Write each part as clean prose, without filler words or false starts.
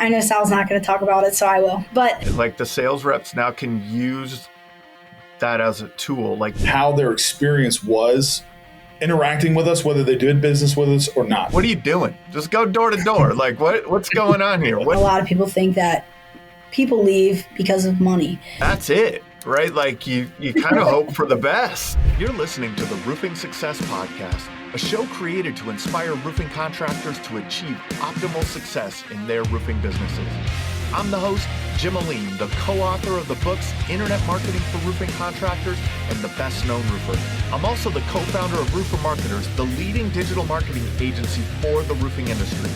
I know Sal's not going to talk about it, so I will. But like the sales reps now can use that as a tool, like how their experience was interacting with us, whether they did business with us or not. What are you doing? Just go door to door. Like what's going on here? A lot of people think that people leave because of money. That's it, right? Like you kind of hope for the best. You're listening to the Roofing Success Podcast, a show created to inspire roofing contractors to achieve optimal success in their roofing businesses. I'm the host, Jim Aline, the co-author of the books Internet Marketing for Roofing Contractors and The Best Known Roofer. I'm also the co-founder of Roofer Marketers, the leading digital marketing agency for the roofing industry.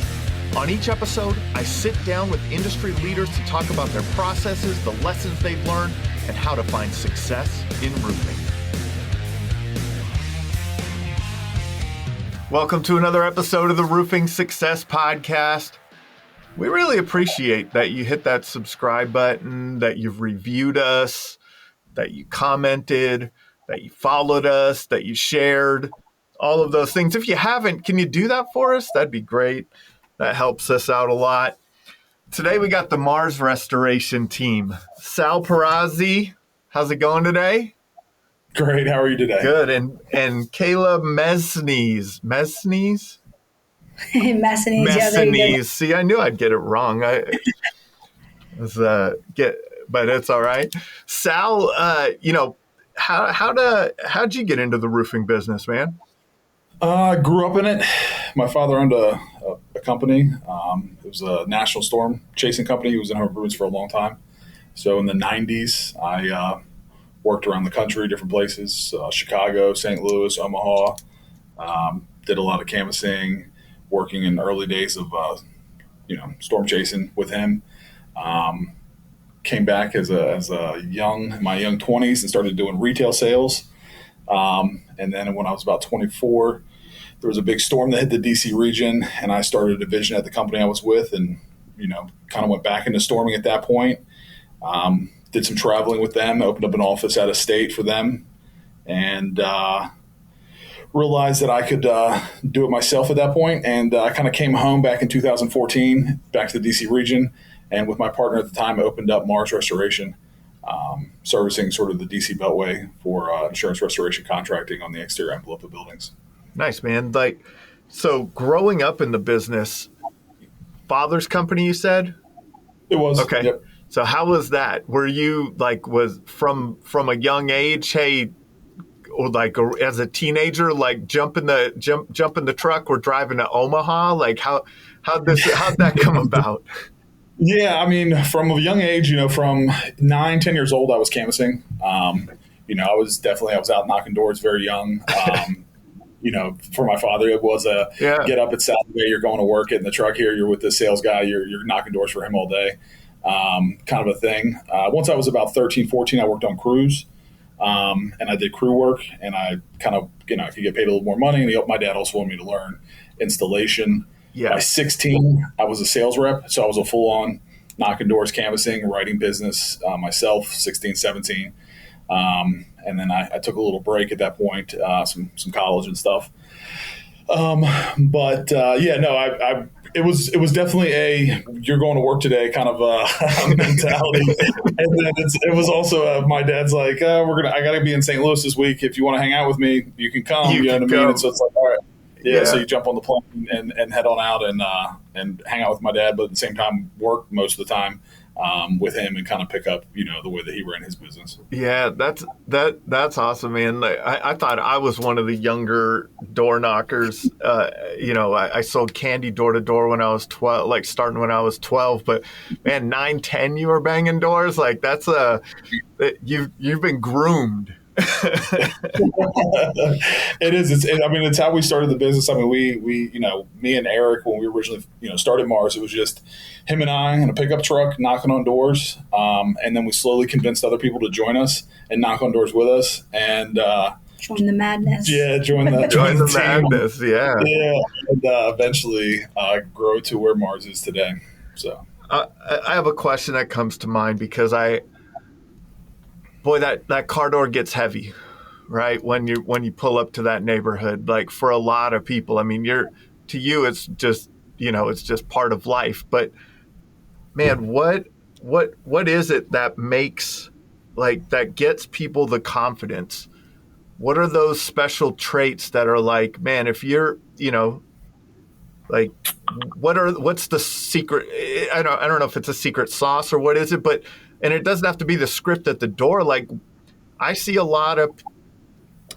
On each episode, I sit down with industry leaders to talk about their processes, the lessons they've learned, and how to find success in roofing. Welcome to another episode of the Roofing Success Podcast. We really appreciate that you hit that subscribe button, that you've reviewed us, that you commented, that you followed us, that you shared, all of those things. If you haven't, can you do that for us? That'd be great. That helps us out a lot. Today we got the Mars Restoration team. Sal Pirozzi, how's it going today? Great. How are you today? Good. And Kayla Messi. Messinese. Yeah, see, I knew I'd get it wrong. But it's all right. Sal, how'd you get into the roofing business, man? I grew up in it. My father owned a company. It was a national storm chasing company. He was in our rooms for a long time. So in the 90s, I worked around the country, different places, Chicago, St. Louis, Omaha. Did a lot of canvassing, working in the early days of storm chasing with him. Came back as a my young 20s and started doing retail sales. And then when I was about 24, there was a big storm that hit the DC region, and I started a division at the company I was with, and kind of went back into storming at that point. Did some traveling with them, opened up an office out of state for them, and realized that I could do it myself at that point. And I kind of came home back in 2014, back to the DC region, and with my partner at the time, I opened up Mars Restoration, servicing sort of the DC Beltway for insurance restoration contracting on the exterior envelope of buildings. Nice, man. So growing up in the business, father's company, you said? It was. Okay. Yep. So how was that? Were you was from a young age, hey, or as a teenager, jump in the truck or driving to Omaha? How'd that come about? Yeah, I mean, from a young age, from 9, 10 years old, I was canvassing. I was out knocking doors very young. For my father, it was get up at Saturday, you're going to work, get in the truck here, you're with the sales guy, you're knocking doors for him all day, kind of a thing. Once I was about 13, 14, I worked on crews, and I did crew work, and I kind of, I could get paid a little more money, and my dad also wanted me to learn installation. Yeah. By 16, I was a sales rep, so I was a full-on knocking doors, canvassing, writing business myself, 16, 17. And then I took a little break at that point, some college and stuff. It was definitely a you're going to work today kind of mentality. And then it was also my dad's like, I got to be in St. Louis this week. If you want to hang out with me, you can come. You know what I mean? And so it's like, all right. Yeah, so you jump on the plane and head on out and hang out with my dad, but at the same time work most of the time with him and kind of pick up, the way that he ran his business. Yeah, that's awesome, man. I thought I was one of the younger door knockers. I sold candy door to door when I was 12, starting when I was 12. But man, 9, 10, you were banging doors. That's you've been groomed. It is. It's how we started the business. I mean, we me and Eric, when we originally, started Mars, it was just him and I in a pickup truck knocking on doors. And then we slowly convinced other people to join us and knock on doors with us. And join the madness. Yeah, join the madness. Yeah. Yeah, and eventually grow to where Mars is today. So I have a question that comes to mind because that car door gets heavy, right? When you pull up to that neighborhood, for a lot of people, I mean, to you, it's just, it's just part of life. But man, what is it that makes, like, that gets people the confidence? What are those special traits that are like, man, if you're, like, what's the secret? I don't know if it's a secret sauce or what is it, but, and it doesn't have to be the script at the door. Like, I see a lot of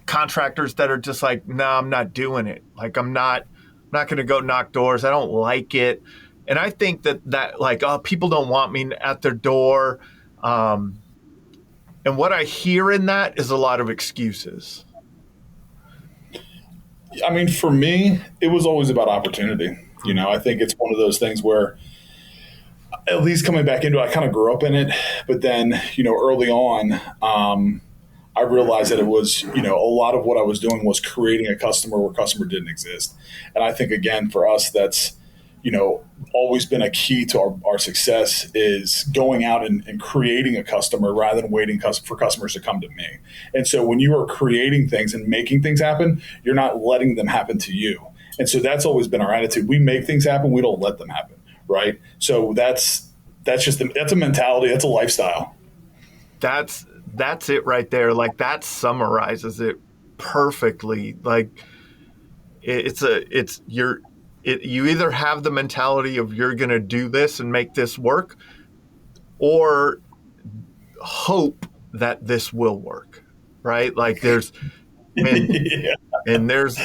contractors that are just like, no, I'm not doing it. Like, I'm not going to go knock doors. I don't like it. And I think that like, oh, people don't want me at their door. And what I hear in that is a lot of excuses. I mean, for me, it was always about opportunity. I think it's one of those things where, at least coming back into it, I kind of grew up in it. But then, early on, I realized that it was, a lot of what I was doing was creating a customer where customer didn't exist. And I think, again, for us, that's, always been a key to our success, is going out and creating a customer rather than waiting for customers to come to me. And so when you are creating things and making things happen, you're not letting them happen to you. And so that's always been our attitude. We make things happen. We don't let them happen. Right. So that's a mentality. That's a lifestyle. That's it right there. Like, that summarizes it perfectly. Like, you either have the mentality of you're going to do this and make this work, or hope that this will work, right? Like, there's, yeah. And there's,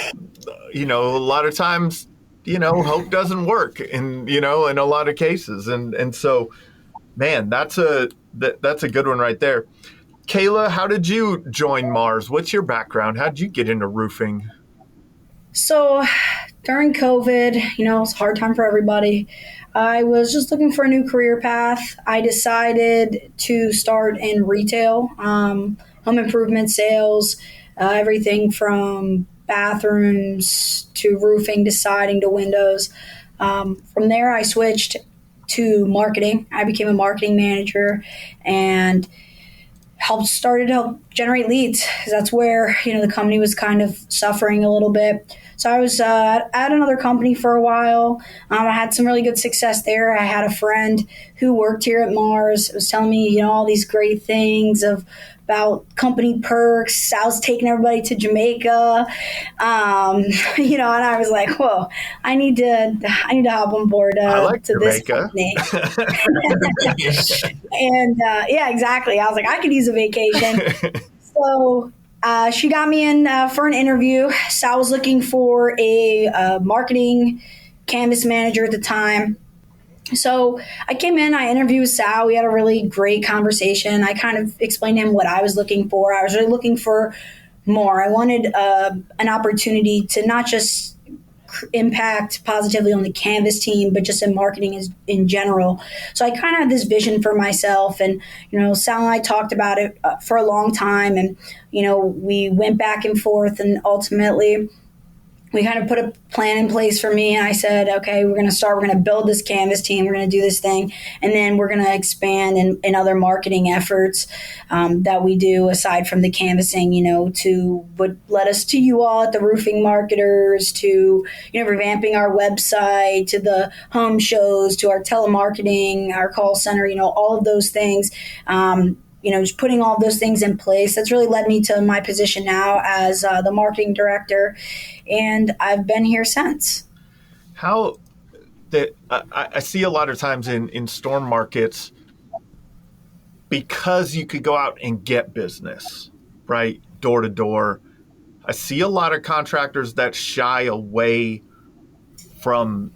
a lot of times, hope doesn't work in a lot of cases. And so, man, that's a good one right there. Kayla, how did you join Mars? What's your background? How did you get into roofing? So during COVID, it was a hard time for everybody. I was just looking for a new career path. I decided to start in retail, home improvement sales, everything from bathrooms to roofing to siding to windows. From there, I switched to marketing. I became a marketing manager and started to help generate leads, because that's where the company was kind of suffering a little bit. So I was at another company for a while. I had some really good success there. I had a friend who worked here at Mars, was telling me all these great things about company perks. Sal's taking everybody to Jamaica, and I was like, whoa, I need to hop on board I like to Jamaica. This company. And yeah, exactly. I was like, I could use a vacation. So she got me in for an interview. Sal was looking for a marketing canvas manager at the time. So I came in, I interviewed with Sal. We had a really great conversation. I kind of explained to him what I was looking for. I was really looking for more. I wanted an opportunity to not just impact positively on the canvas team, but just in marketing in general. So I kind of had this vision for myself, and Sal and I talked about it for a long time, and we went back and forth, and ultimately we kind of put a plan in place for me. And I said, okay, we're going to build this canvas team. We're going to do this thing. And then we're going to expand in other marketing efforts that we do aside from the canvassing, to what led us to you all at the Roofing Marketers, to, revamping our website, to the home shows, to our telemarketing, our call center, all of those things. Just putting all of those things in place. That's really led me to my position now as the marketing director, and I've been here since. I see a lot of times in storm markets, because you could go out and get business, right, door to door. I see a lot of contractors that shy away from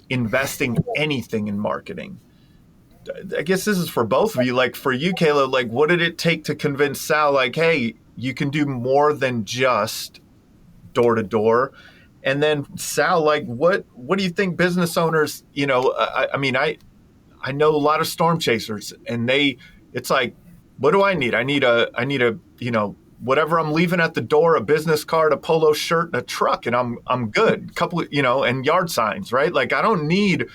investing anything in marketing. I guess this is for both of you. Like, for you, Kayla, like, what did it take to convince Sal, like, hey, you can do more than just door to door? And then Sal, like, what do you think business owners, I mean, I know a lot of storm chasers, and it's like, what do I need? I need a, whatever I'm leaving at the door, a business card, a polo shirt, and a truck, and I'm good. Couple, and yard signs, right? Like, I don't need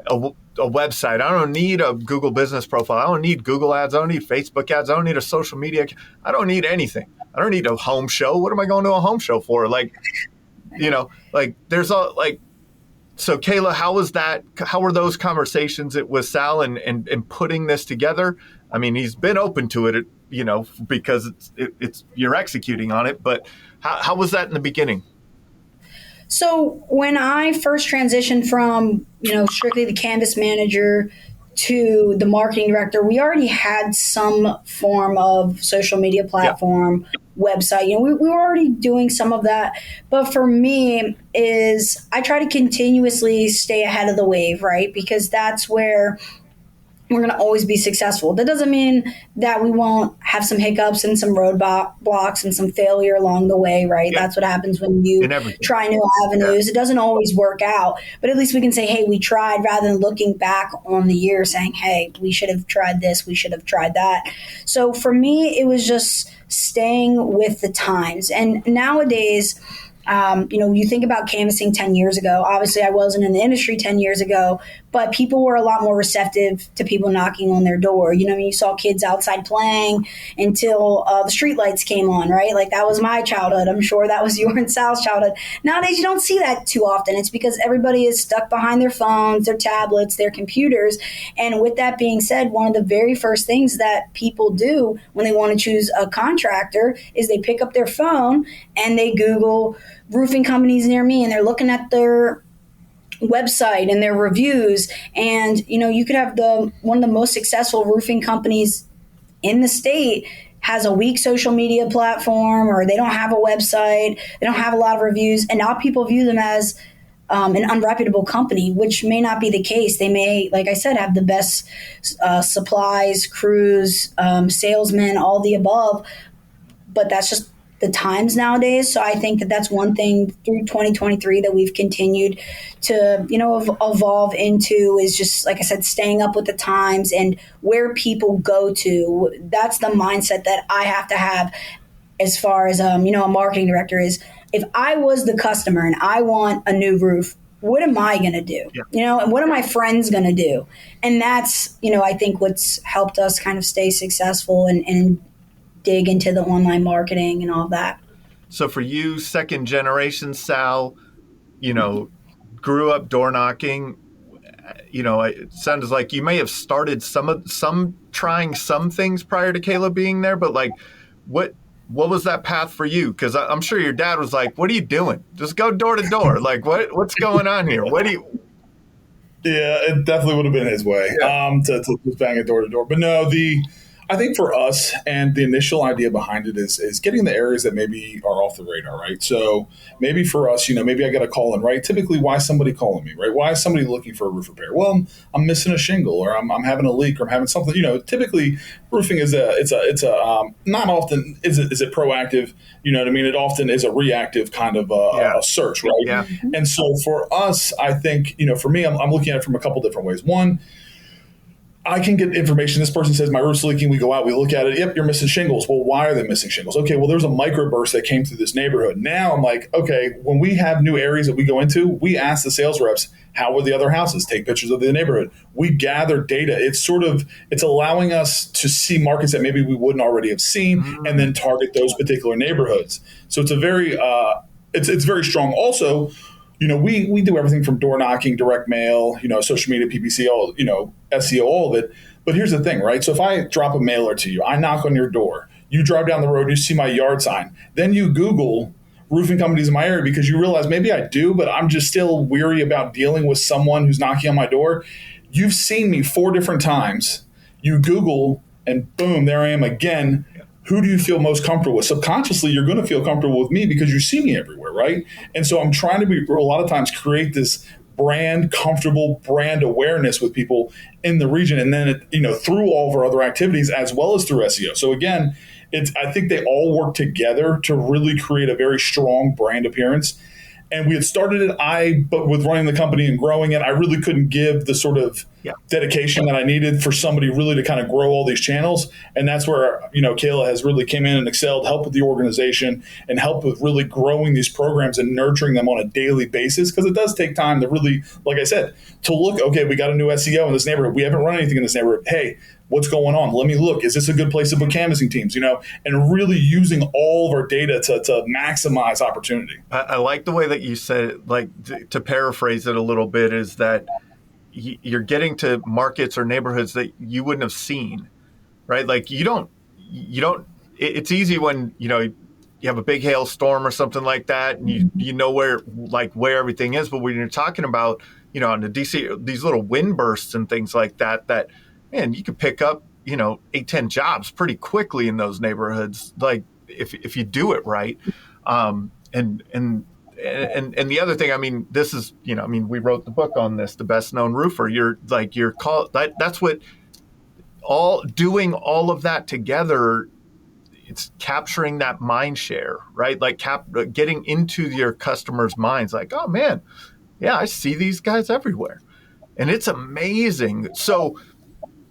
a website. I don't need a Google business profile. I don't need Google ads. I don't need Facebook ads. I don't need a social media. I don't need anything. I don't need a home show. What am I going to a home show for? Like, there's So Kayla, how was that? How were those conversations with Sal and putting this together? I mean, he's been open to it, because it's you're executing on it. But how was that in the beginning? So when I first transitioned from, strictly the canvas manager to the marketing director, we already had some form of social media platform, website. We were already doing some of that. But for me is I try to continuously stay ahead of the wave, right? Because that's where we're going to always be successful. That doesn't mean that we won't have some hiccups and some roadblocks and some failure along the way, right? Yeah. That's what happens when you try new avenues. Yeah. It doesn't always work out, but at least we can say, hey, we tried, rather than looking back on the year saying, hey, we should have tried this, we should have tried that. So for me, it was just staying with the times. And nowadays, you think about canvassing 10 years ago. Obviously, I wasn't in the industry 10 years ago, but people were a lot more receptive to people knocking on their door. You saw kids outside playing until the street lights came on, right? Like that was my childhood. I'm sure that was your and Sal's childhood. Nowadays, you don't see that too often. It's because everybody is stuck behind their phones, their tablets, their computers. And with that being said, one of the very first things that people do when they want to choose a contractor is they pick up their phone and they Google roofing companies near me, and they're looking at their website and their reviews. And you could have one of the most successful roofing companies in the state has a weak social media platform, or they don't have a website, they don't have a lot of reviews, and now people view them as an unreputable company, which may not be the case. They may, like I said, have the best supplies, crews, salesmen, all the above, but that's just the times nowadays. So I think that that's one thing through 2023 that we've continued to, evolve into, is just, like I said, staying up with the times and where people go to. That's the mindset that I have to have as far as, a marketing director is. If I was the customer and I want a new roof, what am I going to do? Yeah. And what are my friends going to do? And that's, I think what's helped us kind of stay successful and dig into the online marketing and all that. So for you, second generation Sal, grew up door knocking. It sounds like you may have started trying some things prior to Kayla being there, but like, what was that path for you? Because I'm sure your dad was like, "What are you doing? Just go door to door. Like, what's going on here? What do you?" Yeah, it definitely would have been his way, to just bang it door to door. But no, I think for us, and the initial idea behind it is getting the areas that maybe are off the radar, right? So maybe for us, maybe I get a call in, right? Typically, why is somebody calling me, right? Why is somebody looking for a roof repair? Well, I'm missing a shingle, or I'm having a leak, or I'm having something. Typically roofing is not often is it proactive. You know what I mean? It often is a reactive kind of a search, right? Yeah. And so for us, I think for me, I'm looking at it from a couple different ways. One, I can get information. This person says my roof's leaking. We go out, we look at it. Yep, you're missing shingles. Well, why are they missing shingles? Okay, well, there's a microburst that came through this neighborhood. Now I'm like, okay, when we have new areas that we go into, we ask the sales reps, how were the other houses? Take pictures of the neighborhood. We gather data. It's allowing us to see markets that maybe we wouldn't already have seen, and then target those particular neighborhoods. So it's a very, it's very strong. Also, we do everything from door knocking, direct mail, social media, PPC, all, SEO, all of it. But here's the thing, right? So if I drop a mailer to you, I knock on your door, you drive down the road, you see my yard sign, then you Google roofing companies in my area because you realize maybe I do, but I'm just still weary about dealing with someone who's knocking on my door. You've seen me 4 different times. You Google and boom, there I am again. Who do you feel most comfortable with? Subconsciously, you're going to feel comfortable with me because you see me everywhere, right? And so I'm trying to a lot of times create this comfortable brand awareness with people in the region. And then, through all of our other activities as well as through SEO. So again, I think they all work together to really create a very strong brand appearance. And we had started it, but with running the company and growing it, I really couldn't give the sort of dedication that I needed for somebody really to kind of grow all these channels. And that's where, Kayla has really came in and excelled, helped with the organization and helped with really growing these programs and nurturing them on a daily basis. Because it does take time to really, like I said, to look, okay, we got a new SEO in this neighborhood. We haven't run anything in this neighborhood. Hey, what's going on? Let me look. Is this a good place to put canvassing teams? And really using all of our data to maximize opportunity. I like the way that you said it, like to paraphrase it a little bit, is that you're getting to markets or neighborhoods that you wouldn't have seen, right? Like it's easy when, you have a big hailstorm or something like that and you know where everything is. But when you're talking about, on the DC, these little wind bursts and things like that, man, you could pick up, 8-10 jobs pretty quickly in those neighborhoods. Like if you do it right. And the other thing, I mean, this is, we wrote the book on this, The Best Known Roofer. That's what doing all of that together, it's capturing that mind share, right? Like getting into your customers' minds, like, oh man, yeah, I see these guys everywhere. And it's amazing. So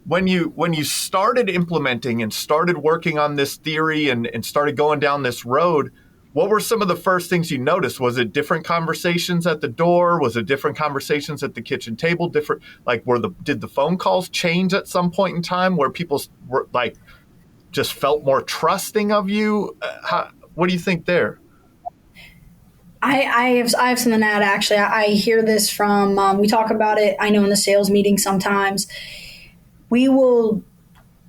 when you started implementing and started working on this theory and started going down this road, what were some of the first things you noticed? Was it different conversations at the door? Was it different conversations at the kitchen table? Different, like, did the phone calls change at some point in time where people were like just felt more trusting of you? What do you think there? I have something to add, actually. I hear this from, we talk about it, I know in the sales meeting sometimes. We will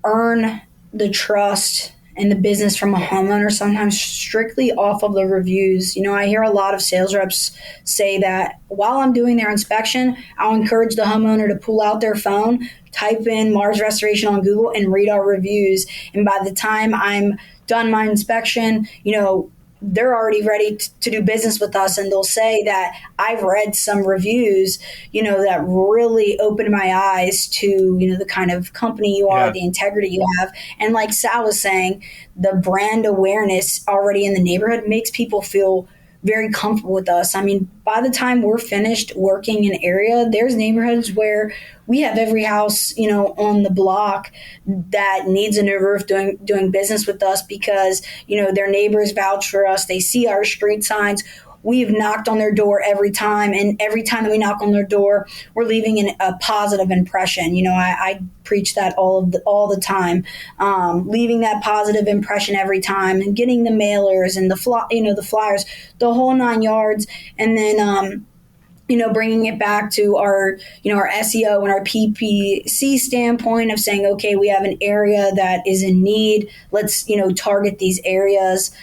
earn the trust and the business from a homeowner sometimes strictly off of the reviews. I hear a lot of sales reps say that while I'm doing their inspection, I'll encourage the homeowner to pull out their phone, type in Mars Restoration on Google and read our reviews. And by the time I'm done my inspection, they're already ready to do business with us. And they'll say that I've read some reviews, that really opened my eyes to, the kind of company you are, the integrity you have. And like Sal was saying, the brand awareness already in the neighborhood makes people feel very comfortable with us. I mean, by the time we're finished working in an area, there's neighborhoods where we have every house, on the block that needs a new roof doing business with us because, their neighbors vouch for us. They see our street signs. We've knocked on their door every time, and every time that we knock on their door, we're leaving a positive impression. I preach that all the time, leaving that positive impression every time, and getting the mailers and the flyers, the whole 9 yards, and then bringing it back to our SEO and our PPC standpoint of saying, okay, we have an area that is in need. Let's target these areas.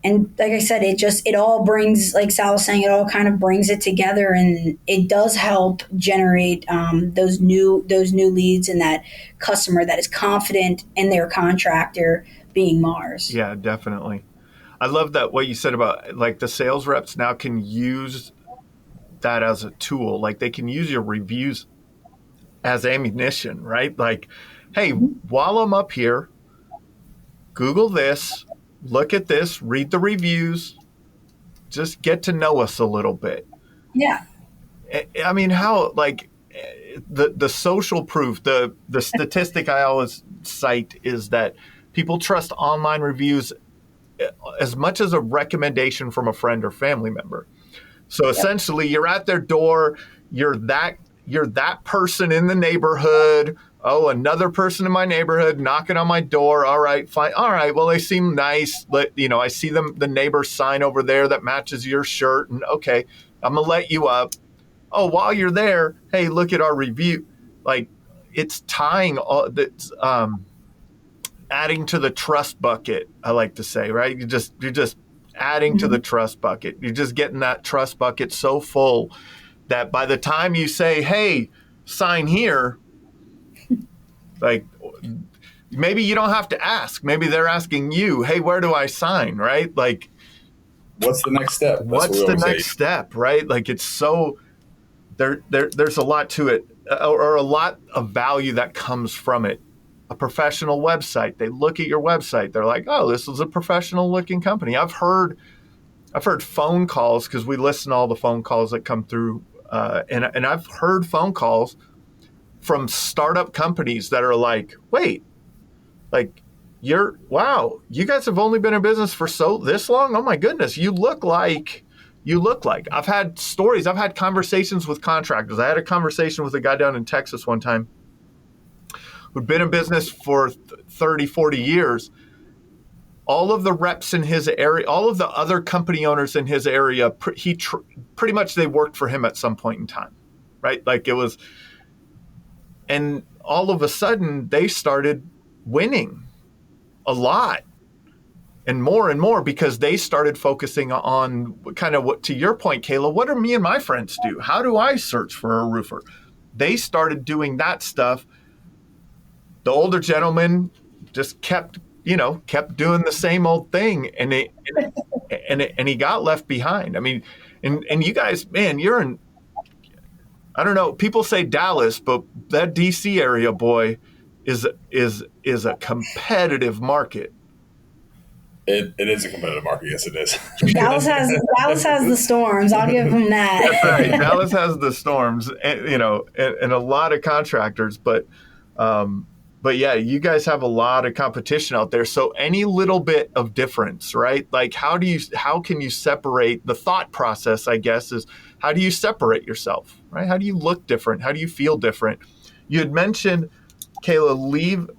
And like I said, it all brings, like Sal was saying, it all kind of brings it together, and it does help generate those new leads and that customer that is confident in their contractor being Mars. Yeah, definitely. I love that what you said about like the sales reps now can use that as a tool. Like they can use your reviews as ammunition, right? Like, hey, while I'm up here, Google this. Look at this, read the reviews, just get to know us a little bit. Yeah. I mean, how, like, the social proof, the statistic I always cite is that people trust online reviews as much as a recommendation from a friend or family member. So essentially, you're at their door, you're that person in the neighborhood. Oh, another person in my neighborhood knocking on my door. All right, fine. All right, well, they seem nice. I see the neighbor's sign over there that matches your shirt. And okay, I'm going to let you up. Oh, while you're there, hey, look at our review. Like, it's tying, adding to the trust bucket, I like to say, right? You're just adding to the trust bucket. You're just getting that trust bucket so full that by the time you say, hey, sign here, like maybe you don't have to ask. Maybe they're asking you, hey, where do I sign, right? Like, what's the next step? What's the next step, right? Like it's so, there's a lot to it, or a lot of value that comes from it. A professional website. They look at your website. They're like, oh, this is a professional looking company. I've heard phone calls because we listen to all the phone calls that come through. And I've heard phone calls from startup companies that are like, wait, like wow, you guys have only been in business for this long? Oh my goodness, you look like. I've had stories, I've had conversations with contractors. I had a conversation with a guy down in Texas one time who'd been in business for 30, 40 years. All of the reps in his area, all of the other company owners in his area, pretty much they worked for him at some point in time, right? Like it was, and all of a sudden they started winning a lot and more because they started focusing on kind of what, to your point, Kayla, what do me and my friends do? How do I search for a roofer? They started doing that stuff. The older gentleman just kept doing the same old thing, and he got left behind. I mean, and you guys, man, you're in, I don't know, people say Dallas, but that DC area, boy, is a competitive market. It is a competitive market. Yes, it is. Dallas has the Storms. I'll give them that. That's right. Dallas has the Storms, and, and a lot of contractors, but yeah, you guys have a lot of competition out there. So any little bit of difference, right? Like how can you separate the thought process, I guess, is how do you separate yourself, right? How do you look different? How do you feel different? You had mentioned, Kayla, leave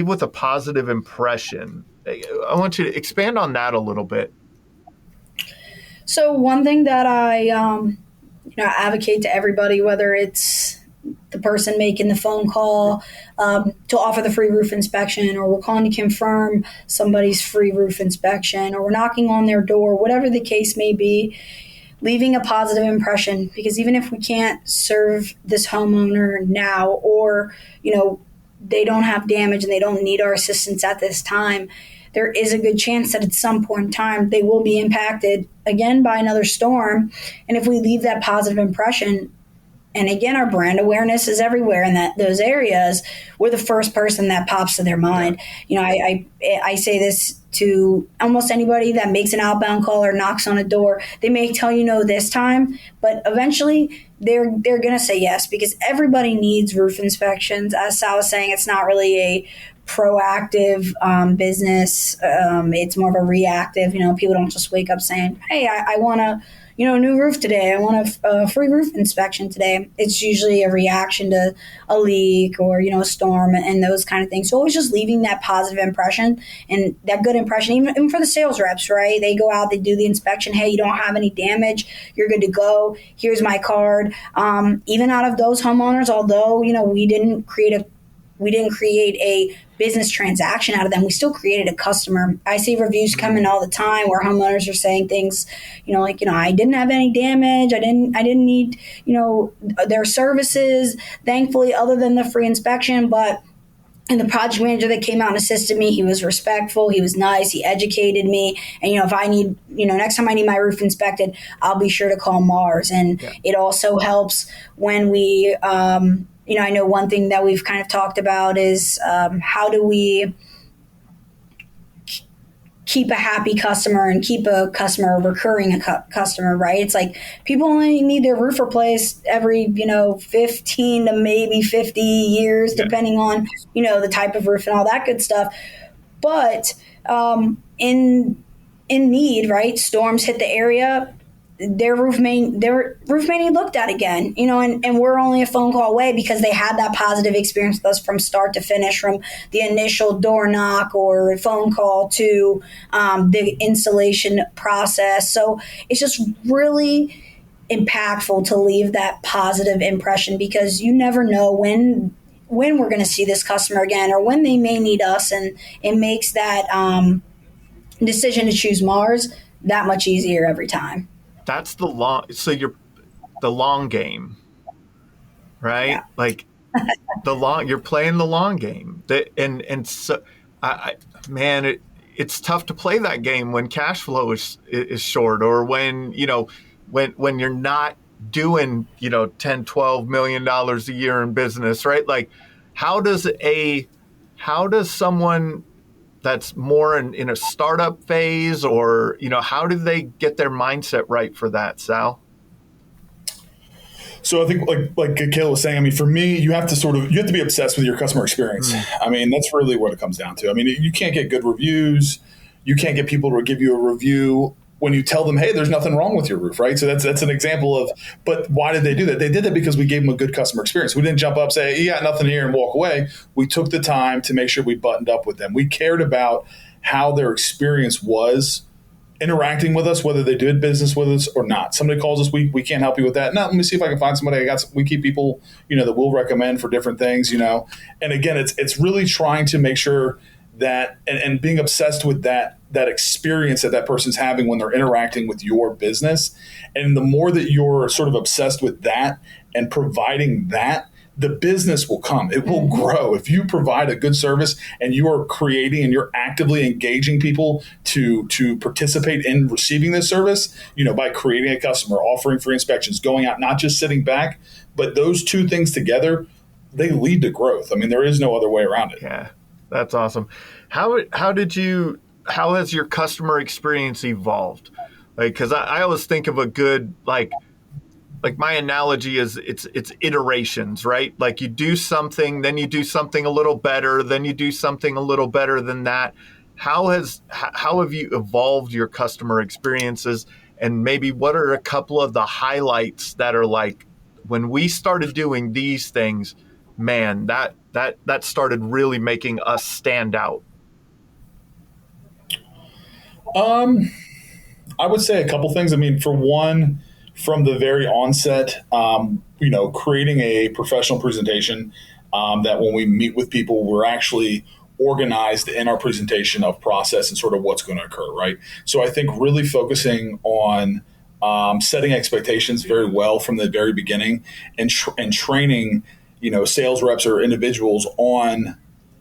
with a positive impression. I want you to expand on that a little bit. So one thing that I advocate to everybody, whether it's the person making the phone call to offer the free roof inspection, or we're calling to confirm somebody's free roof inspection, or we're knocking on their door, whatever the case may be, leaving a positive impression. Because even if we can't serve this homeowner now, or, they don't have damage and they don't need our assistance at this time, there is a good chance that at some point in time they will be impacted again by another storm. And if we leave that positive impression, and again, our brand awareness is everywhere in those areas, we're the first person that pops to their mind. I say this to almost anybody that makes an outbound call or knocks on a door. They may tell you no this time, but eventually they're going to say yes, because everybody needs roof inspections. As Sal was saying, it's not really a proactive business. It's more of a reactive. People don't just wake up saying, hey, I want a new roof today. I want a free roof inspection today. It's usually a reaction to a leak or, a storm and those kind of things. So always just leaving that positive impression and that good impression, even for the sales reps, right? They go out, they do the inspection. Hey, you don't have any damage. You're good to go. Here's my card. Even out of those homeowners, although, we didn't create a business transaction out of them, we still created a customer. I see reviews coming all the time where homeowners are saying things, I didn't have any damage. I didn't need, their services, thankfully, other than the free inspection. And the project manager that came out and assisted me, he was respectful, he was nice, he educated me. And, if I need, next time I need my roof inspected, I'll be sure to call Mars. And It also helps when we, I know one thing that we've kind of talked about is how do we keep a happy customer and keep a customer recurring customer, right? It's like people only need their roof replaced every, 15 to maybe 50 years, depending on, the type of roof and all that good stuff. But in need, right? Storms hit the area. Their roof may need looked at again, and we're only a phone call away because they had that positive experience with us from start to finish, from the initial door knock or phone call to the installation process. So it's just really impactful to leave that positive impression, because you never know when we're going to see this customer again or when they may need us, and it makes that decision to choose Mars that much easier every time. That's the long game, right? Yeah. Like you're playing the long game. And so it's tough to play that game when cash flow is short, or when you're not doing, $10-12 million a year in business, right? Like how does someone that's more in a startup phase, or, how do they get their mindset right for that, Sal? So I think like Kayla was saying, I mean, for me, you have to be obsessed with your customer experience. I mean, that's really what it comes down to. I mean, you can't get good reviews. You can't get people to give you a review when you tell them, hey, there's nothing wrong with your roof, right? So that's an example of, but why did they do that? They did that because we gave them a good customer experience. We didn't jump up, say, you got nothing here and walk away. We took the time to make sure we buttoned up with them. We cared about how their experience was interacting with us, whether they did business with us or not. Somebody calls us, we can't help you with that. No, let me see if I can find somebody. We keep people, that we'll recommend for different things, And again, it's really trying to make sure that and being obsessed with that experience that person's having when they're interacting with your business. And the more that you're sort of obsessed with that and providing that, the business will come. It will grow. If you provide a good service and you are creating and you're actively engaging people to participate in receiving this service, by creating a customer, offering free inspections, going out, not just sitting back, but those two things together, they lead to growth. I mean, there is no other way around it. Yeah, that's awesome. How has your customer experience evolved? Like, because I always think of a good, like my analogy is it's iterations, right? Like you do something, then you do something a little better, then you do something a little better than that. How have you evolved your customer experiences? And maybe what are a couple of the highlights that are like, when we started doing these things, man, that started really making us stand out? I would say a couple things. I mean, for one, from the very onset, creating a professional presentation that when we meet with people, we're actually organized in our presentation of process and sort of what's going to occur, right? So I think really focusing on setting expectations very well from the very beginning and training, sales reps or individuals on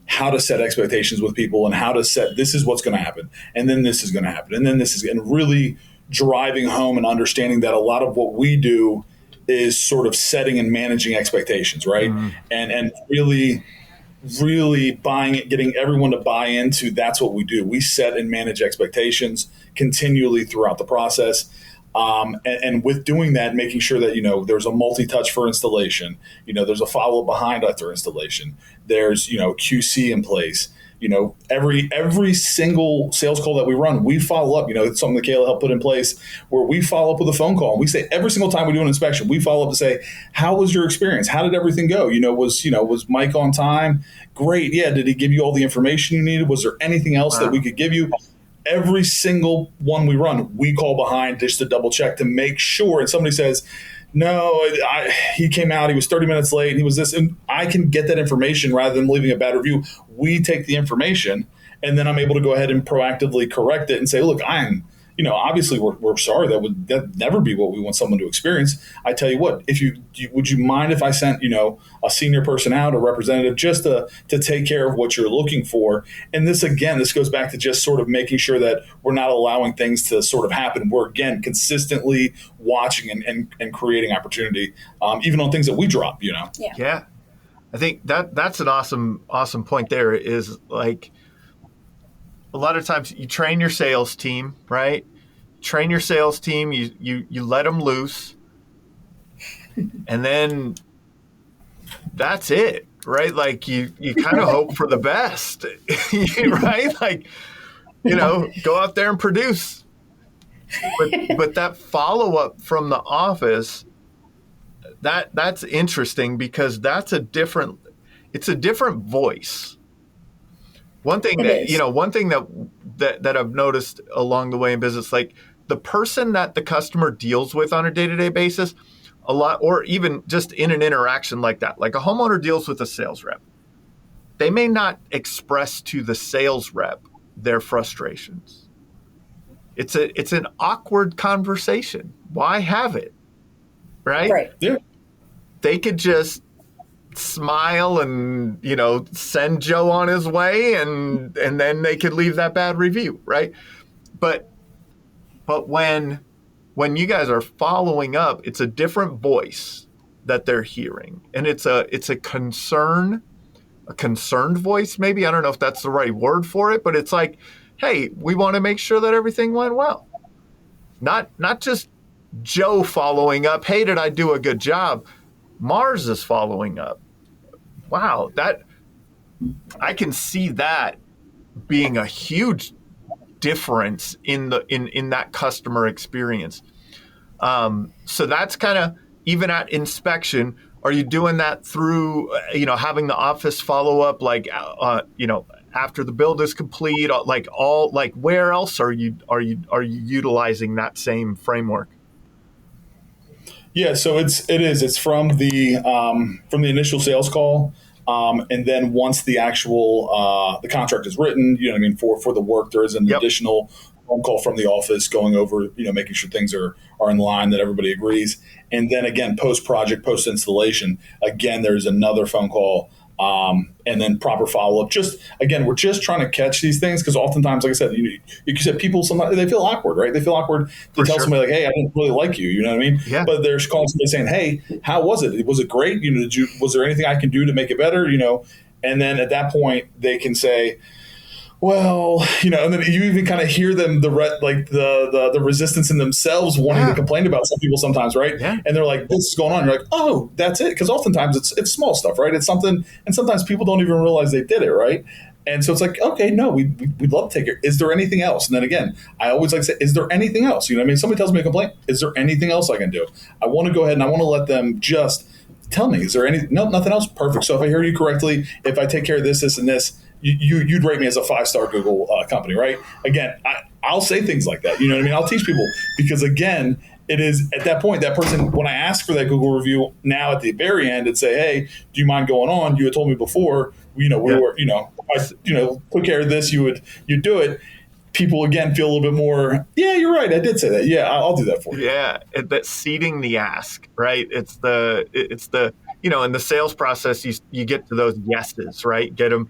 how to set expectations with people and how to set, this is what's going to happen, and then this is going to happen, and then this is, and really driving home and understanding that a lot of what we do is sort of setting and managing expectations, right? And really buying it, getting everyone to buy into that's what we do. We set and manage expectations continually throughout the process. And with doing that, making sure that, there's a multi-touch for installation, there's a follow-up behind after installation, there's, QC in place, every single sales call that we run, we follow up. It's something that Kayla helped put in place where we follow up with a phone call. We say every single time we do an inspection, we follow up to say, how was your experience? How did everything go? Was Mike on time? Great. Yeah. Did he give you all the information you needed? Was there anything else that we could give you? Every single one we run, we call behind just to double check to make sure. And somebody says, no, he came out, he was 30 minutes late, and he was this. And I can get that information rather than leaving a bad review. We take the information, and then I'm able to go ahead and proactively correct it and say, look, obviously we're sorry. That'd never be what we want someone to experience. I tell you what, would you mind if I sent, a senior person out, a representative, just to take care of what you're looking for? And this goes back to just sort of making sure that we're not allowing things to sort of happen. We're, again, consistently watching and creating opportunity, even on things that we drop, Yeah. I think that's an awesome point there, is like, a lot of times you train your sales team, right? Train your sales team, you let them loose, and then that's it, right? Like you kind of hope for the best, right? Like, go out there and produce. But that follow-up from the office, that's interesting, because it's a different voice. One thing that I've noticed along the way in business, like the person that the customer deals with on a day-to-day basis, a lot, or even just in an interaction like that, like a homeowner deals with a sales rep, they may not express to the sales rep their frustrations. It's an awkward conversation. Why have it? Right? Yeah. They could just smile and send Joe on his way, and then they could leave that bad review, right? But when you guys are following up, it's a different voice that they're hearing, and it's a concerned voice, maybe. I don't know if that's the right word for it, but it's like, hey, we want to make sure that everything went well. Not just Joe following up, hey, did I do a good job? Mars is following up. Wow, that I can see that being a huge difference in that customer experience. So that's kind of, even at inspection, are you doing that through, having the office follow up, like, after the build is complete, where else are you utilizing that same framework? Yeah, so it's from the initial sales call, and then once the actual the contract is written, for the work, there is an additional phone call from the office going over, making sure things are in line, that everybody agrees, and then again post project, post installation, again there's another phone call. And then proper follow-up. We're just trying to catch these things, because oftentimes, like I said, you said people sometimes they feel awkward, right? They feel awkward to tell somebody like, "Hey, I didn't really like you." You know what I mean? Yeah. But they're calling somebody saying, "Hey, how was it? Was it great? Was there anything I can do to make it better?" And then at that point, they can say, well, and then you even kind of hear them, the resistance in themselves wanting to complain about some people sometimes, right? Yeah. And they're like, this is going on. You're like, oh, that's it. Because oftentimes it's small stuff, right? It's something, and sometimes people don't even realize they did it, right? And so it's like, okay, no, we'd love to take it. Is there anything else? And then again, I always like to say, is there anything else? Somebody tells me a complaint. Is there anything else I can do? I want to go ahead and I want to let them just tell me, is there nothing else? Perfect. So if I hear you correctly, if I take care of this, this, and this, you'd rate me as a 5-star Google company, right? Again, I'll say things like that. I'll teach people, because again, it is at that point, that person, when I ask for that Google review now at the very end and say, hey, do you mind going on? You had told me before, we were, I took care of this, you'd do it. People again feel a little bit more, yeah, you're right, I did say that. Yeah, I'll do that for you. Yeah, that's seeding the ask, right? It's the in the sales process, you get to those yeses, right? Get them,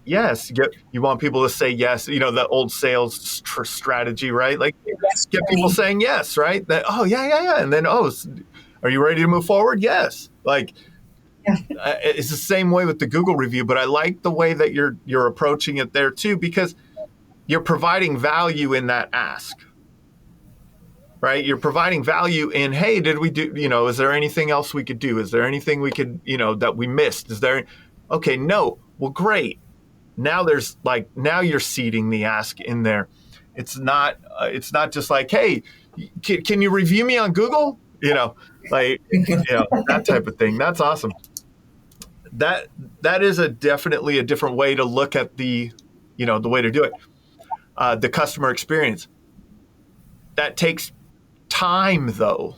yes. You want people to say yes. The old sales strategy, right? Like, get people saying yes, right? That, oh yeah, and then, oh, are you ready to move forward? Yes. Like, it's the same way with the Google review, but I like the way that you're approaching it there too, because you're providing value in that ask, right? You're providing value in, hey, did we do, is there anything else we could do? Is there anything we could, that we missed? Is there, okay, no, well, great. Now now you're seeding the ask in there. It's not just like, hey, can you review me on Google? That type of thing. That's awesome. That is definitely a different way to look at the way to do it. The customer experience. That takes time, though.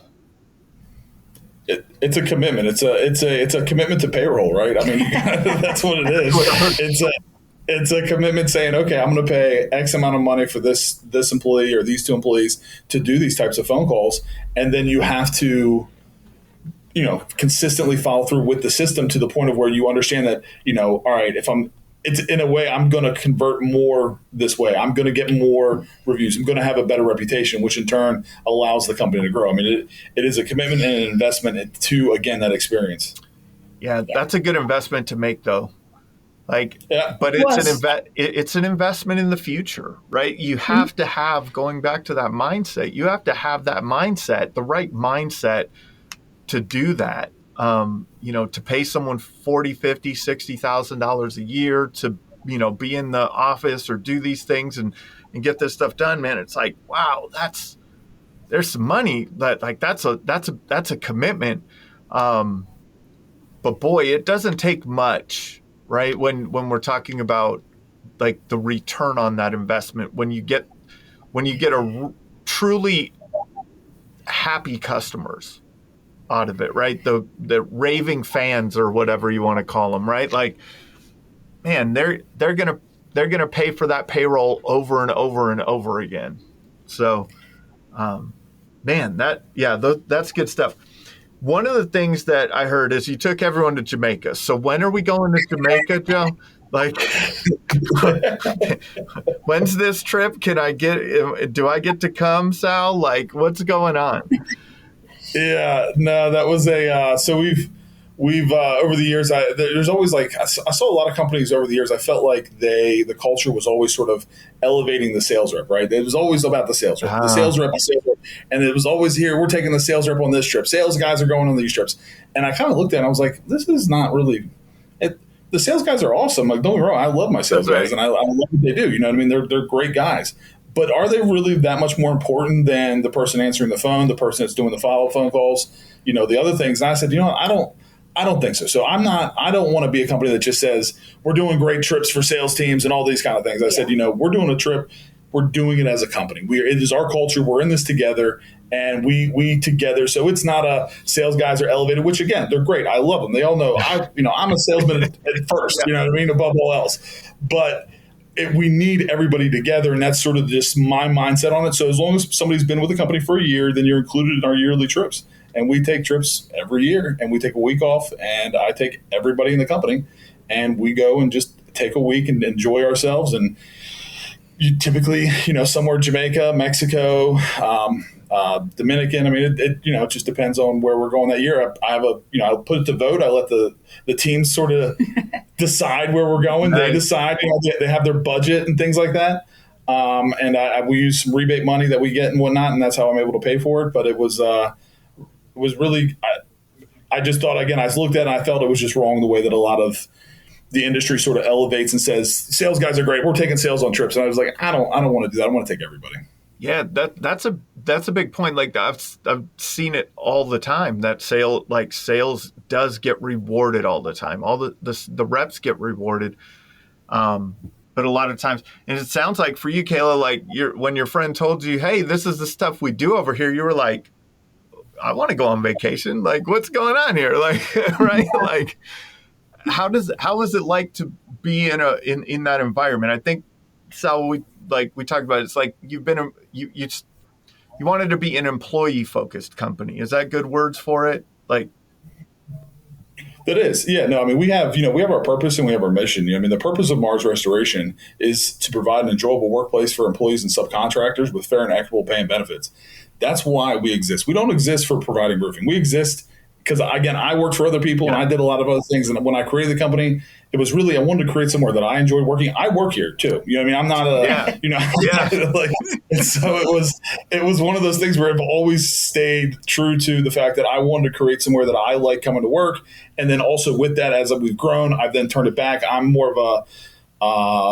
It's a commitment. It's a commitment to payroll, right? I mean, that's what it is. It's a commitment saying, okay, I'm going to pay X amount of money for this employee or these 2 employees to do these types of phone calls, and then you have to, consistently follow through with the system to the point of where you understand that, all right, it's in a way, I'm going to convert more this way. I'm going to get more reviews. I'm going to have a better reputation, which in turn allows the company to grow. I mean, it is a commitment and an investment to, again, that experience. Yeah, that's a good investment to make, though. But it's an investment in the future, right? You have to have, going back to that mindset, you have to have that mindset, the right mindset to do that. To pay someone $40,000, $50,000, $60,000 a year to, be in the office or do these things and get this stuff done, man. It's like, wow, there's some money that's a commitment. But boy, it doesn't take much, right? When we're talking about like the return on that investment, when you get a truly happy customers out of it, right? The raving fans or whatever you want to call them, right? Like, man, they're gonna pay for that payroll over and over and over again. So, man, that's good stuff. One of the things that I heard is you took everyone to Jamaica. So when are we going to Jamaica, Joe? Like, when's this trip? Do I get to come, Sal? Like, what's going on? Yeah, no, that was so we've over the years, there's always I saw a lot of companies over the years. I felt like the culture was always sort of elevating the sales rep, right? It was always about the sales rep. The sales rep, And it was always here, we're taking the sales rep on this trip. Sales guys are going on these trips. And I kind of looked at it and I was like, this is not really it. The sales guys are awesome. Like, don't get me wrong, I love my sales guys and I love what they do. You know what I mean? They're great guys. But are they really that much more important than the person answering the phone, the person that's doing the follow-up phone calls, the other things? And I said, I don't think so. So I don't want to be a company that just says we're doing great trips for sales teams and all these kind of things. I said, we're doing a trip. We're doing it as a company. It is our culture. We're in this together and we together. So it's not a sales guys are elevated, which again, they're great. I love them. They all know I'm a salesman at first, you know what I mean? Above all else, but we need everybody together. And that's sort of just my mindset on it. So as long as somebody's been with the company for a year, then you're included in our yearly trips. And we take trips every year and we take a week off and I take everybody in the company and we go and just take a week and enjoy ourselves. And you typically, somewhere Jamaica, Mexico, Dominican. I mean, it just depends on where we're going that year. I have I'll put it to vote. I let the teams sort of decide where we're going. Nice. They decide, they have their budget and things like that. And we use some rebate money that we get and whatnot. And that's how I'm able to pay for it. But it was really, I just thought, again, I looked at it and I felt it was just wrong the way that a lot of the industry sort of elevates and says, sales guys are great. We're taking sales on trips. And I was like, I don't want to do that. I want to take everybody. Yeah, that's a big point. Like I've seen it all the time that sales does get rewarded all the time. All the reps get rewarded. But a lot of times, and it sounds like for you, Kayla, like when your friend told you, hey, this is the stuff we do over here, you were like, I want to go on vacation. Like, what's going on here? Like, right? Like, how is it like to be in that environment? I think, Sal, we talked about it. It's like you wanted to be an employee focused company. Is that good words for it? Like, that is. Yeah, no, I mean, we have our purpose and we have our mission. The purpose of Mars Restoration is to provide an enjoyable workplace for employees and subcontractors with fair and equitable pay and benefits. That's why we exist. We don't exist for providing roofing. We exist because, again, I worked for other people and I did a lot of other things. And when I created the company, it was really, I wanted to create somewhere that I enjoyed working. I work here too. I'm not and so it was one of those things where I've always stayed true to the fact that I wanted to create somewhere that I like coming to work. And then also with that, as we've grown, I've then turned it back. I'm more of a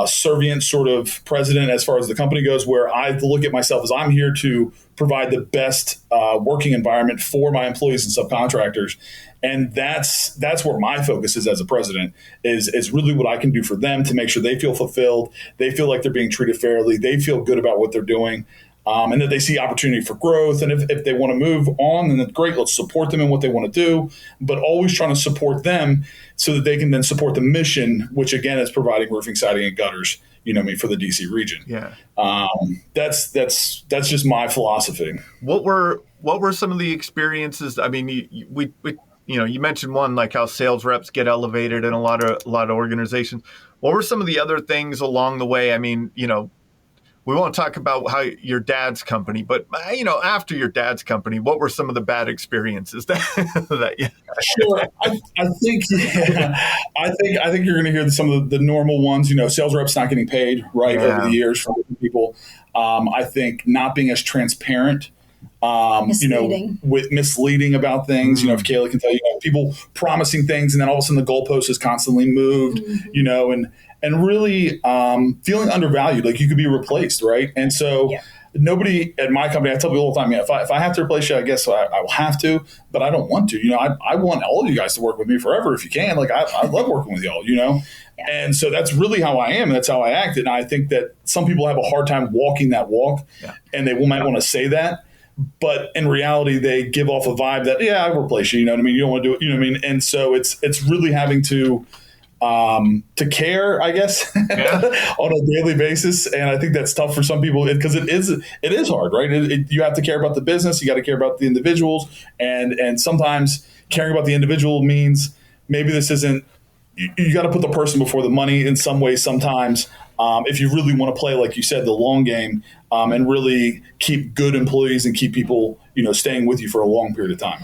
servient sort of president as far as the company goes, where I look at myself as I'm here to provide the best working environment for my employees and subcontractors. And that's where my focus is as a president is really what I can do for them to make sure they feel fulfilled. They feel like they're being treated fairly. They feel good about what they're doing. And that they see opportunity for growth. And if they want to move on, then that's great. Let's support them in what they want to do, but always trying to support them so that they can then support the mission, which again is providing roofing, siding, and gutters, for the DC region. Yeah. That's just my philosophy. What were some of the experiences? I mean, you mentioned one, like how sales reps get elevated in a lot of organizations. What were some of the other things along the way? I mean, we won't talk about how your dad's company, but after your dad's company, what were some of the bad experiences that you had? Sure, I think you're going to hear some of the normal ones. Sales reps not getting paid over the years from people. I think not being as transparent. With misleading about things. If Kayla can tell you, people promising things and then all of a sudden the goalpost is constantly moved. And really feeling undervalued, like you could be replaced, right? And so nobody at my company, I tell people all the time, if I have to replace you, I guess I will have to, but I don't want to. I want all of you guys to work with me forever if you can. Like I love working with y'all, Yeah. And so that's really how I am. And that's how I act. And I think that some people have a hard time walking that walk and they might want to say that. But in reality, they give off a vibe that, I'll replace you. You know what I mean? You don't want to do it. You know what I mean? And so it's really having to care, I guess, on a daily basis. And I think that's tough for some people because it is hard, right? You have to care about the business. You got to care about the individuals. And sometimes caring about the individual means maybe this isn't, you got to put the person before the money in some ways sometimes. If you really want to play, like you said, the long game and really keep good employees and keep people, staying with you for a long period of time.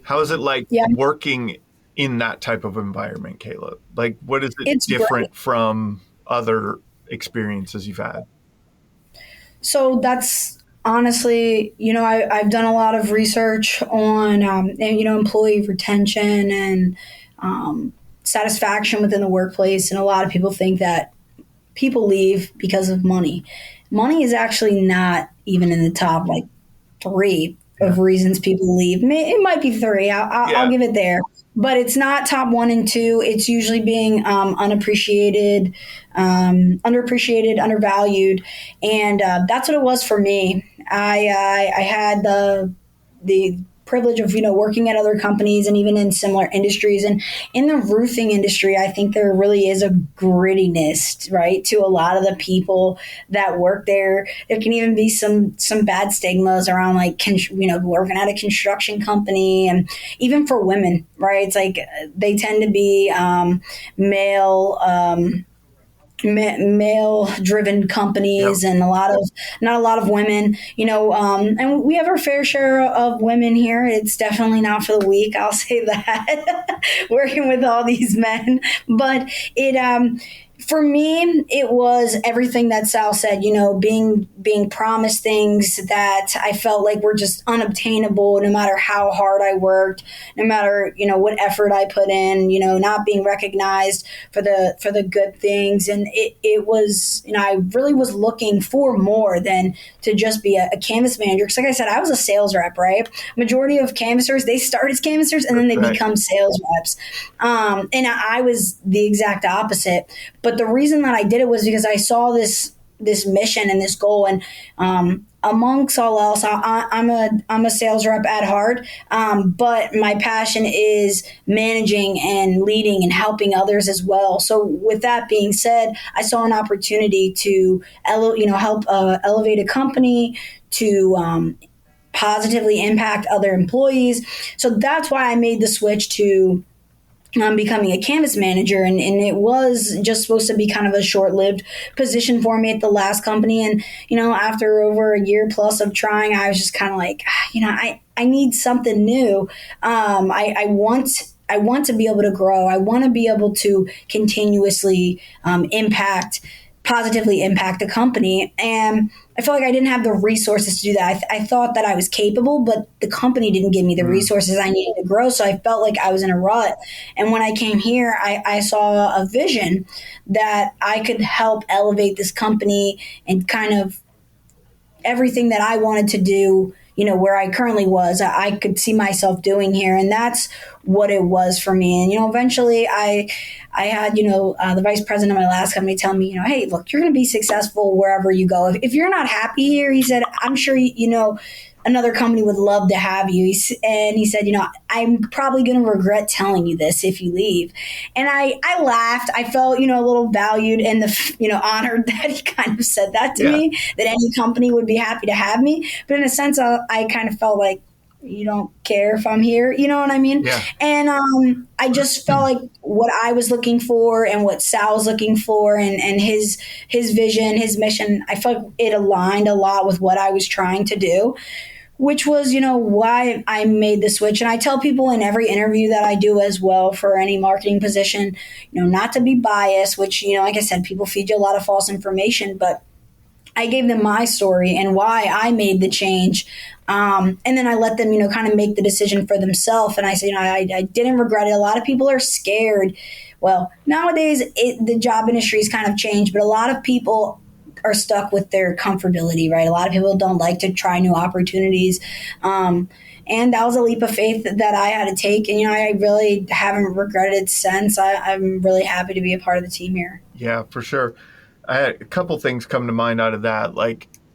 How is it like working in that type of environment, Kayla? Like, what is it different from other experiences you've had? So that's Honestly, I've done a lot of research on, employee retention and satisfaction within the workplace. And a lot of people think that people leave because of money. Money is actually not even in the top like three of reasons people leave. It might be three. I'll give it there, but it's not top one and two. It's usually being unappreciated, underappreciated, undervalued, and that's what it was for me. I had the privilege of working at other companies and even in similar industries, and in the roofing industry I think there really is a grittiness, right, to a lot of the people that work there. There can even be some bad stigmas around like working at a construction company, and even for women, right, it's like they tend to be male male driven companies, and not a lot of women, and we have our fair share of women here. It's definitely not for the weak, I'll say that. Working with all these men, but it for me, it was everything that Sal said, being promised things that I felt like were just unobtainable no matter how hard I worked, no matter, what effort I put in, not being recognized for the good things. And it was, I really was looking for more than to just be a canvas manager. Because like I said, I was a sales rep, right? Majority of canvassers, they start as canvassers and then they become sales reps. And I was the exact opposite. But the reason that I did it was because I saw this mission and this goal, and amongst all else, I'm a sales rep at heart, but my passion is managing and leading and helping others as well. So with that being said, I saw an opportunity to help elevate a company, to positively impact other employees. So that's why I made the switch to becoming a canvas manager, and it was just supposed to be kind of a short-lived position for me at the last company. And after over a year plus of trying, I was just kind of like, I need something new. I want to be able to grow. I want to be able to continuously positively impact the company. And I felt like I didn't have the resources to do that. I thought that I was capable, but the company didn't give me the resources I needed to grow. So I felt like I was in a rut. And when I came here, I saw a vision that I could help elevate this company and kind of everything that I wanted to do, where I currently was, I could see myself doing here. And that's what it was for me. And, eventually I had, the vice president of my last company tell me, hey, look, you're going to be successful wherever you go. If you're not happy here, he said, I'm sure, another company would love to have you. And he said, I'm probably going to regret telling you this if you leave. And I laughed. I felt, a little valued and honored that he kind of said that to me, that any company would be happy to have me. But in a sense, I kind of felt like, you don't care if I'm here, you know what I mean? Yeah. And I just felt like what I was looking for and what Sal was looking for, and his vision, his mission, I felt like it aligned a lot with what I was trying to do, which was, why I made the switch. And I tell people in every interview that I do as well for any marketing position, not to be biased, which, like I said, people feed you a lot of false information, but I gave them my story and why I made the change. And then I let them, kind of make the decision for themselves. And I said, I didn't regret it. A lot of people are scared. Well, nowadays the job industry has kind of changed, but a lot of people are stuck with their comfortability, right? A lot of people don't like to try new opportunities. And that was a leap of faith that I had to take. And, I really haven't regretted it since. I'm really happy to be a part of the team here. Yeah, for sure. I had a couple things come to mind out of that.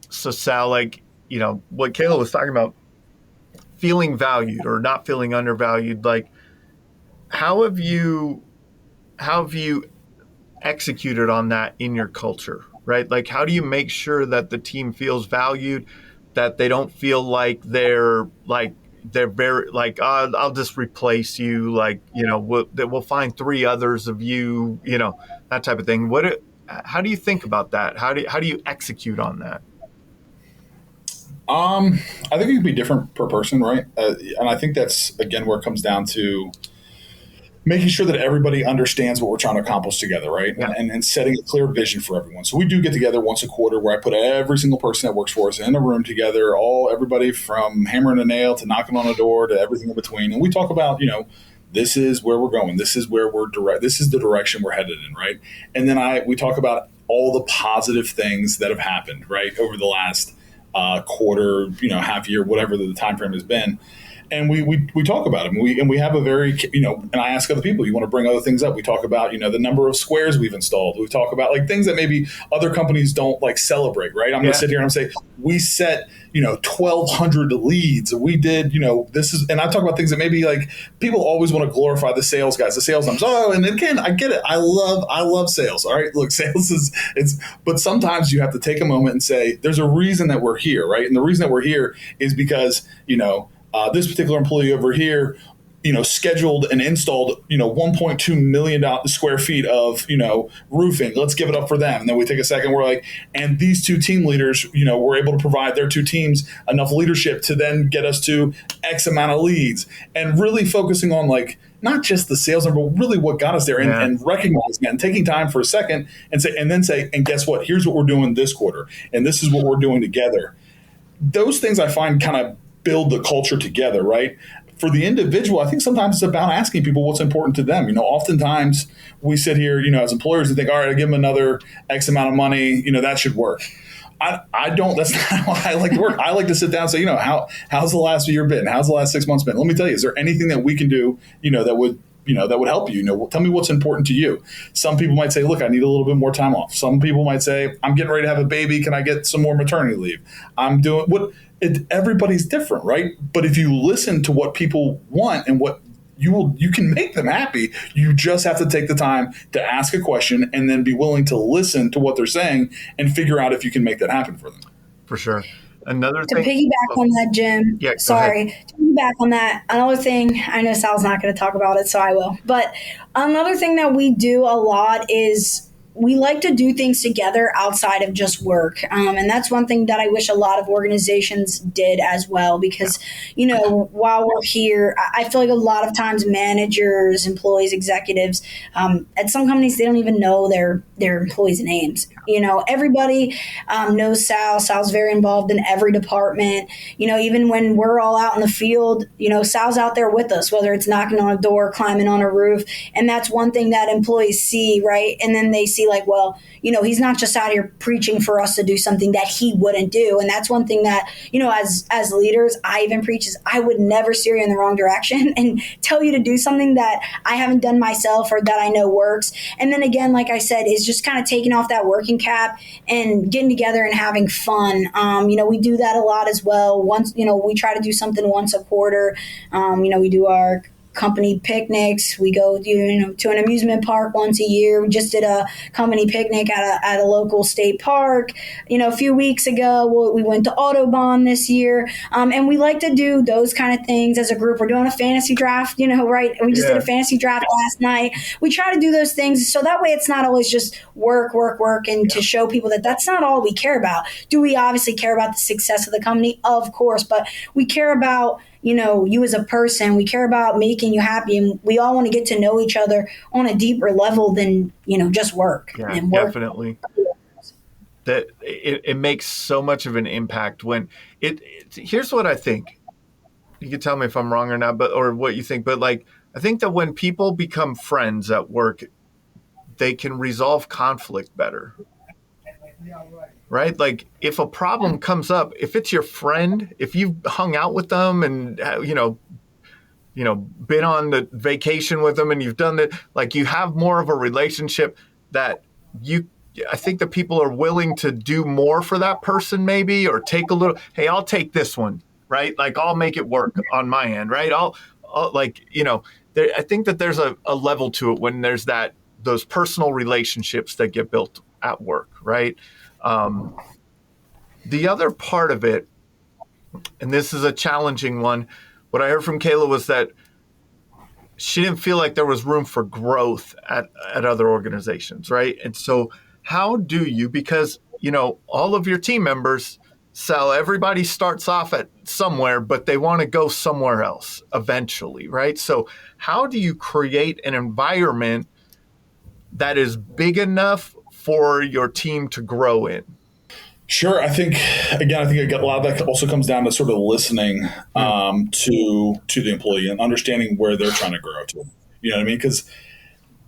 So Sal, what Kayla was talking about, feeling valued or not feeling undervalued, how have you executed on that in your culture, right? How do you make sure that the team feels valued, that they don't feel like they're very I'll just replace you, we'll find three others of you, that type of thing. How do you think about that? How do you execute on that? I think it could be different per person, right? And I think that's, again, where it comes down to making sure that everybody understands what we're trying to accomplish together, right? Yeah. And setting a clear vision for everyone. So we do get together once a quarter where I put every single person that works for us in a room together, everybody from hammering a nail to knocking on a door to everything in between. And we talk about, this is where we're going. This is where we're direct. This is the direction we're headed in, right? And then we talk about all the positive things that have happened, right, over the last quarter, half year, whatever the time frame has been. And we talk about it. And we have a very, and I ask other people, you want to bring other things up? We talk about, the number of squares we've installed. We talk about like things that maybe other companies don't like celebrate, right? I'm going to sit here and I'm say, we set, 1,200 leads. We did, and I talk about things that maybe like people always want to glorify the sales guys, the sales numbers. Oh, and again, I get it. I love sales. All right. Look, sales but sometimes you have to take a moment and say, there's a reason that we're here, right? And the reason that we're here is because, this particular employee over here, scheduled and installed, 1.2 million square feet of, roofing. Let's give it up for them. And then we take a second. We're like, and these two team leaders, were able to provide their two teams enough leadership to then get us to X amount of leads, and really focusing on like, not just the sales number, but really what got us there, and recognizing it and taking time for a second and then say, and guess what? Here's what we're doing this quarter. And this is what we're doing together. Those things I find kind of build the culture together, right? For the individual, I think sometimes it's about asking people what's important to them. Oftentimes we sit here, as employers and think, all right, I give them another X amount of money, that should work. I don't, that's not how I like to work. I like to sit down and say, how's the last year been? How's the last 6 months been? Let me tell you, is there anything that we can do, that would help you? Tell me what's important to you. Some people might say, look, I need a little bit more time off. Some people might say, I'm getting ready to have a baby. Can I get some more maternity leave? I'm doing everybody's different, right? But if you listen to what people want and what you can make them happy. You just have to take the time to ask a question and then be willing to listen to what they're saying and figure out if you can make that happen for them. For sure. Another to thing. piggyback on that, Jim. Yeah, sorry. To piggyback on that, another thing, I know Sal's not going to talk about it, so I will. But another thing that we do a lot is we like to do things together outside of just work. And that's one thing that I wish a lot of organizations did as well, because, while we're here, I feel like a lot of times managers, employees, executives, at some companies, they don't even know their employees' names. Everybody knows Sal. Sal's very involved in every department. Even when we're all out in the field, Sal's out there with us, whether it's knocking on a door, climbing on a roof. And that's one thing that employees see, right? And then they see like, well, he's not just out here preaching for us to do something that he wouldn't do. And that's one thing that, as leaders, I even preach is I would never steer you in the wrong direction and tell you to do something that I haven't done myself or that I know works. And then again, like I said, is just kind of taking off that working cap and getting together and having fun. We do that a lot as well. Once, we try to do something once a quarter. We do our company picnics. We go to an amusement park once a year. We just did a company picnic at a local state park. A few weeks ago, we went to Autobahn this year. And we like to do those kind of things as a group. We're doing a fantasy draft, right? We just did a fantasy draft last night. We try to do those things so that way it's not always just work, and to show people that that's not all we care about. Do we obviously care about the success of the company? Of course, but we care about you as a person. We care about making you happy, and we all want to get to know each other on a deeper level than, just work. Yeah, and work. Definitely. That it makes so much of an impact when here's what I think. You can tell me if I'm wrong or not, or what you think, but like, I think that when people become friends at work, they can resolve conflict better. Right? Like if a problem comes up, if it's your friend, if you've hung out with them and, been on the vacation with them and you've done that, like you have more of a relationship that I think that people are willing to do more for that person maybe, or take a little, hey, I'll take this one, right? Like I'll make it work on my end, right? I'll I think that there's a level to it when there's those personal relationships that get built at work, right? The other part of it, and this is a challenging one, what I heard from Kayla was that she didn't feel like there was room for growth at other organizations, right? And so how do you, because, all of your team members, Sal, everybody starts off at somewhere, but they want to go somewhere else eventually, right? So how do you create an environment that is big enough for your team to grow in? Sure. I think a lot of that also comes down to sort of listening to the employee and understanding where they're trying to grow to. You know what I mean? Because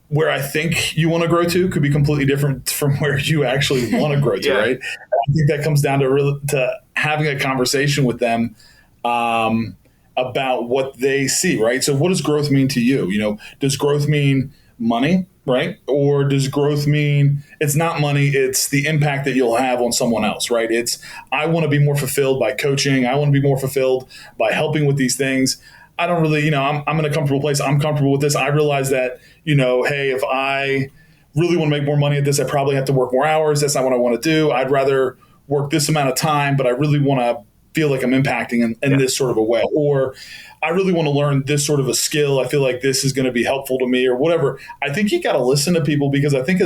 where I think you want to grow to could be completely different from where you actually want to grow to, right? I think that comes down to having a conversation with them about what they see, right? So what does growth mean to you? You know, does growth mean money, right? Or does growth mean it's not money, it's the impact that you'll have on someone else, right? It's, I want to be more fulfilled by coaching. I want to be more fulfilled by helping with these things. I don't really, I'm in a comfortable place. I'm comfortable with this. I realize that, hey, if I really want to make more money at this, I probably have to work more hours. That's not what I want to do. I'd rather work this amount of time, but I really want to feel like I'm impacting in this sort of a way. Or I really want to learn this sort of a skill. I feel like this is going to be helpful to me or whatever. I think you got to listen to people because I think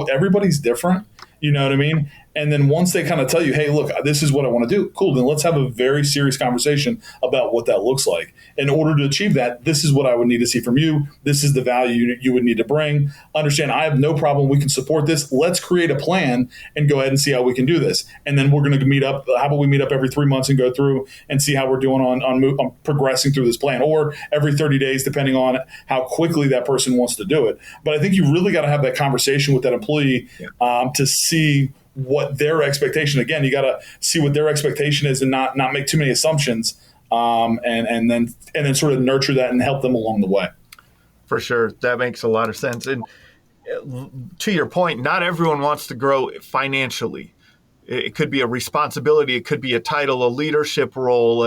everybody's different. You know what I mean? And then once they kind of tell you, hey, look, this is what I want to do. Cool. Then let's have a very serious conversation about what that looks like. In order to achieve that, this is what I would need to see from you. This is the value you would need to bring. Understand, I have no problem. We can support this. Let's create a plan and go ahead and see how we can do this. And then we're going to meet up. How about we meet up every 3 months and go through and see how we're doing on progressing through this plan, or every 30 days, depending on how quickly that person wants to do it. But I think you really got to have that conversation with that employee to see what their expectation. Again, you got to see what their expectation is and not make too many assumptions, and then sort of nurture that and help them along the way. For sure, that makes a lot of sense. And to your point, not everyone wants to grow financially. It could be a responsibility. It could be a title, a leadership role.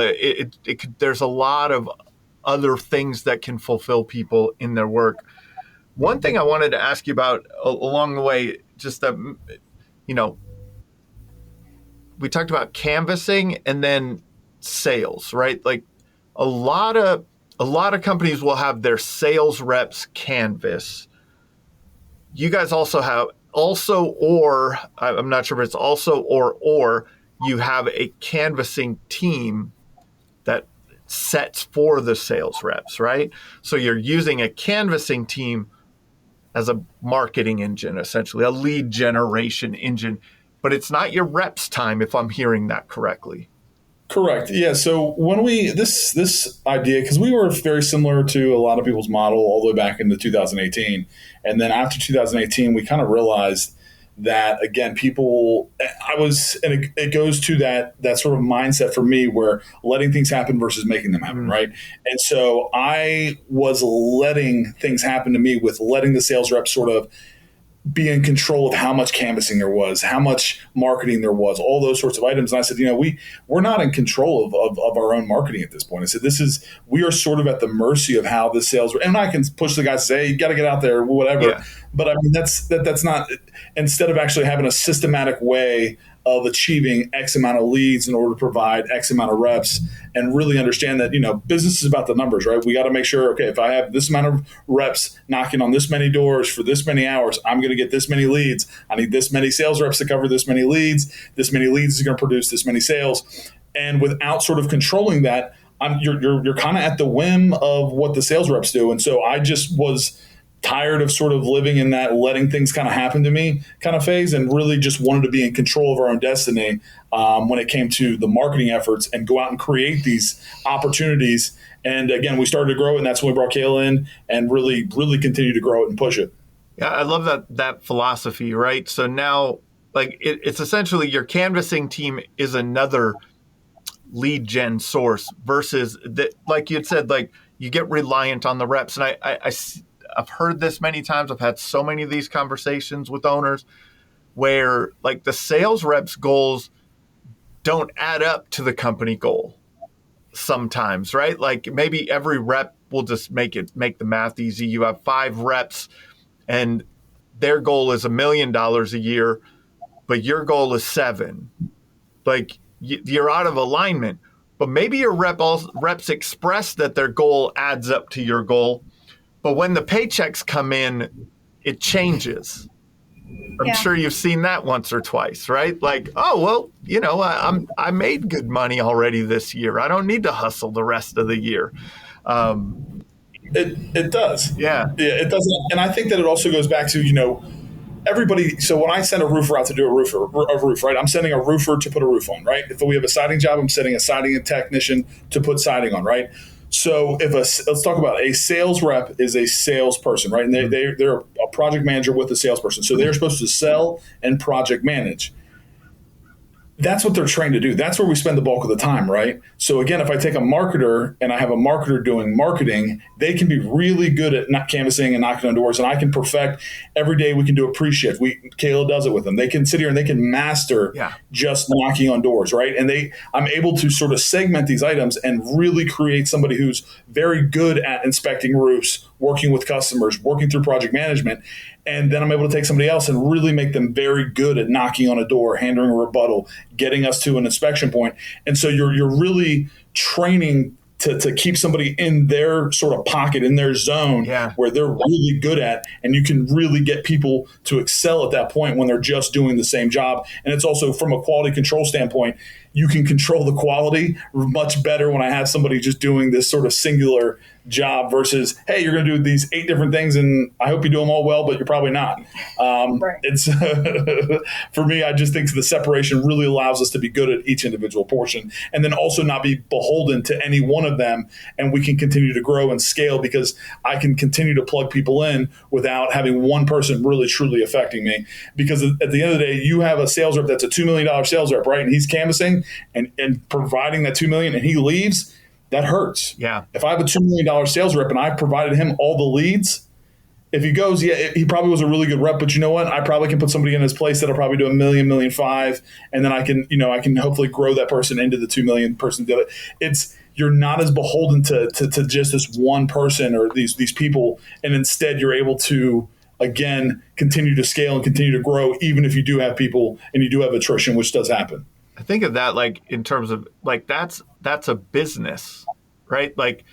There's a lot of other things that can fulfill people in their work. One thing I wanted to ask you about along the way, just that, we talked about canvassing and then sales, right? Like a lot of companies will have their sales reps canvass. You guys also have or I'm not sure if it's also or you have a canvassing team that sets for the sales reps, right? So you're using a canvassing team as a marketing engine, essentially a lead generation engine, but it's not your reps' time, if I'm hearing that correctly. Correct. Yeah. So when this idea, because we were very similar to a lot of people's model all the way back into 2018. And then after 2018, we kind of realized that, again, and it goes to that sort of mindset for me where letting things happen versus making them happen. Right. And so I was letting things happen to me with letting the sales rep sort of be in control of how much canvassing there was, how much marketing there was, all those sorts of items. And I said, we're not in control of our own marketing at this point. I said, we are sort of at the mercy of how the sales, and I can push the guys to say, hey, you got to get out there, whatever. Yeah. But I mean, that's not, instead of actually having a systematic way of achieving X amount of leads in order to provide X amount of reps, and really understand that, business is about the numbers, right? We got to make sure, okay, if I have this amount of reps knocking on this many doors for this many hours, I'm going to get this many leads. I need this many sales reps to cover this many leads. This many leads is going to produce this many sales. And without sort of controlling that, you're kind of at the whim of what the sales reps do. And so I just was tired of sort of living in that letting things kind of happen to me kind of phase, and really just wanted to be in control of our own destiny when it came to the marketing efforts and go out and create these opportunities. And again, we started to grow it, and that's when we brought Kayla in and really, really continue to grow it and push it. Yeah, I love that philosophy, right? So now, like, it's essentially your canvassing team is another lead gen source versus that, like you had said, like you get reliant on the reps. And I've heard this many times. I've had so many of these conversations with owners where like the sales reps goals don't add up to the company goal sometimes, right? Like maybe every rep will just make the math easy. You have 5 reps and their goal is $1 million a year, but your goal is 7. Like you're out of alignment, but maybe your reps express that their goal adds up to your goal. But when the paychecks come in, it changes. I'm sure you've seen that once or twice, right? Like, oh, well, I made good money already this year. I don't need to hustle the rest of the year. It does. Yeah. Yeah, it doesn't. And I think that it also goes back to, everybody. So when I send a roofer out to do a roof, right? I'm sending a roofer to put a roof on, right? If we have a siding job, I'm sending a siding technician to put siding on, right? So let's talk about a sales rep is a salesperson, right? And they're a project manager with a salesperson. So they're supposed to sell and project manage. That's what they're trained to do. That's where we spend the bulk of the time, right? So again, if I take a marketer and I have a marketer doing marketing, they can be really good at not canvassing and knocking on doors, and I can perfect every day. We can do a pre-shift. Kayla does it with them. They can sit here and they can master just knocking on doors, right? And I'm able to sort of segment these items and really create somebody who's very good at inspecting roofs, working with customers, working through project management. And then I'm able to take somebody else and really make them very good at knocking on a door, handling a rebuttal, getting us to an inspection point. And so you're really training to keep somebody in their sort of pocket, in their zone where they're really good at, and you can really get people to excel at that point when they're just doing the same job. And it's also from a quality control standpoint, you can control the quality much better when I have somebody just doing this sort of singular job versus, hey, you're going to do these 8 different things and I hope you do them all well, but you're probably not. Right. It's for me, I just think the separation really allows us to be good at each individual portion and then also not be beholden to any one of them. And we can continue to grow and scale because I can continue to plug people in without having one person really truly affecting me. Because at the end of the day, you have a sales rep that's a $2 million sales rep, right? And he's canvassing and providing that $2 million and he leaves. That hurts. Yeah. If I have a $2 million sales rep and I provided him all the leads, if he goes, he probably was a really good rep, but you know what? I probably can put somebody in his place that'll probably do $1 million, $1.5 million, and then I can hopefully grow that person into the 2 million person. You're not as beholden to just this one person or these people, and instead you're able to again continue to scale and continue to grow, even if you do have people and you do have attrition, which does happen. I think of that like in terms of like that's a business, right? Like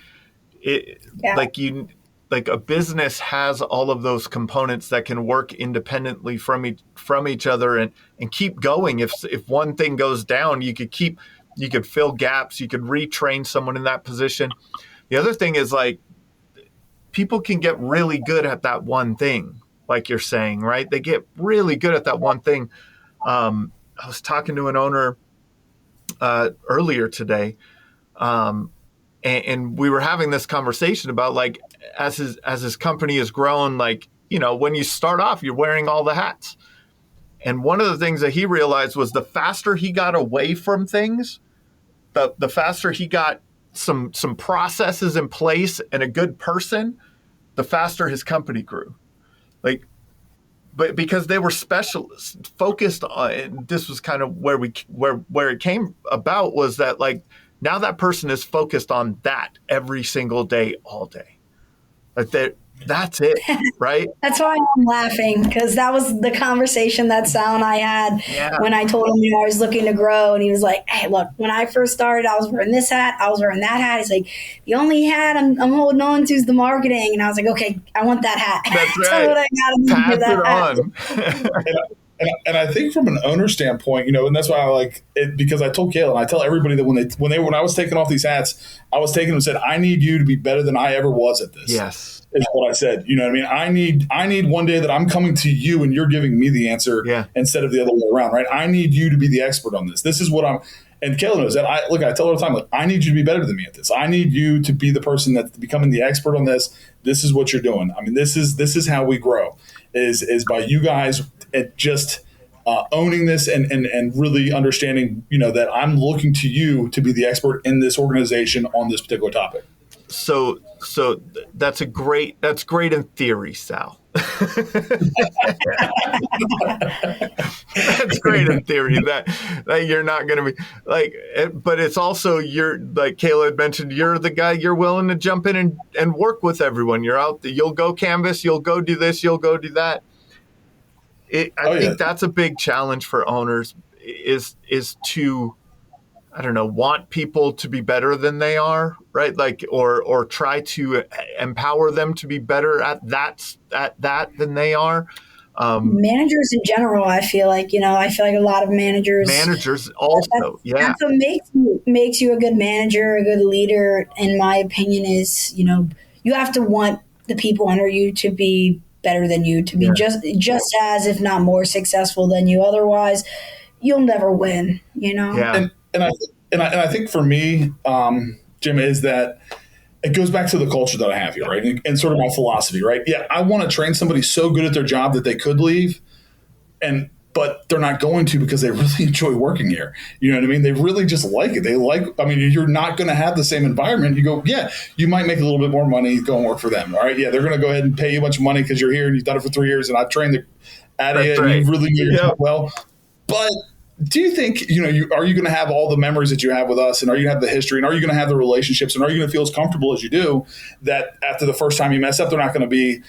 like a business has all of those components that can work independently from each other and keep going. If one thing goes down, you could fill gaps, you could retrain someone in that position. The other thing is like people can get really good at that one thing, like you're saying, right? They get really good at that one thing. I was talking to an owner earlier today, and we were having this conversation about like as his company has grown, like when you start off, you're wearing all the hats. And one of the things that he realized was the faster he got away from things, the faster he got some processes in place and a good person, the faster his company grew. Like. But because they were specialists focused on, and this was kind of where it came about was that like now that person is focused on that every single day, all day. Like that's it, right? That's why I'm laughing because that was the conversation that Sal and I had when I told him I was looking to grow, and he was like, "Hey, look, when I first started, I was wearing this hat, I was wearing that hat." He's like, "The only hat I'm holding on to is the marketing," and I was like, "Okay, I want that hat." That's right. Tell me what I got to do for that on. And I think from an owner standpoint, and that's why I like it because I told Kayla and I tell everybody that when I was taking off these hats, I was taking them and said, "I need you to be better than I ever was at this." Yes. Is what I said. You know what I mean? I need one day that I'm coming to you and you're giving me the answer instead of the other way around, right? I need you to be the expert on this. This is what and Kayla knows that. I tell her all the time, like, I need you to be better than me at this. I need you to be the person that's becoming the expert on this. This is what you're doing. I mean, this is how we grow is by you guys at just owning this and really understanding, that I'm looking to you to be the expert in this organization on this particular topic. So that's great in theory, Sal. That's great in theory that you're not going to be like, but it's also you're like Kayla had mentioned, you're the guy, you're willing to jump in and work with everyone. You're out there, you'll go canvas, you'll go do this, you'll go do that. I think that's a big challenge for owners is to, I don't know, want people to be better than they are, right? Like, or try to empower them to be better at that than they are. Managers in general, I feel like, a lot of Managers also, yeah. That's what makes you a good manager, a good leader, in my opinion, is, you have to want the people under you to be better than you, to be just as, if not more successful than you. Otherwise, you'll never win, Yeah. And I think for me, Jim, is that it goes back to the culture that I have here, right? And sort of my philosophy, right? Yeah, I want to train somebody so good at their job that they could leave, but they're not going to because they really enjoy working here. You know what I mean? They really just like it. You're not going to have the same environment. You go, yeah, you might make a little bit more money, go and work for them. All right. Yeah, they're going to go ahead and pay you a bunch of money because you're here and you've done it for 3 years and I've trained at it and you really do your job well. But do you think, are you going to have all the memories that you have with us, and are you going to have the history, and are you going to have the relationships, and are you going to feel as comfortable as you do, that after the first time you mess up, they're not going to be,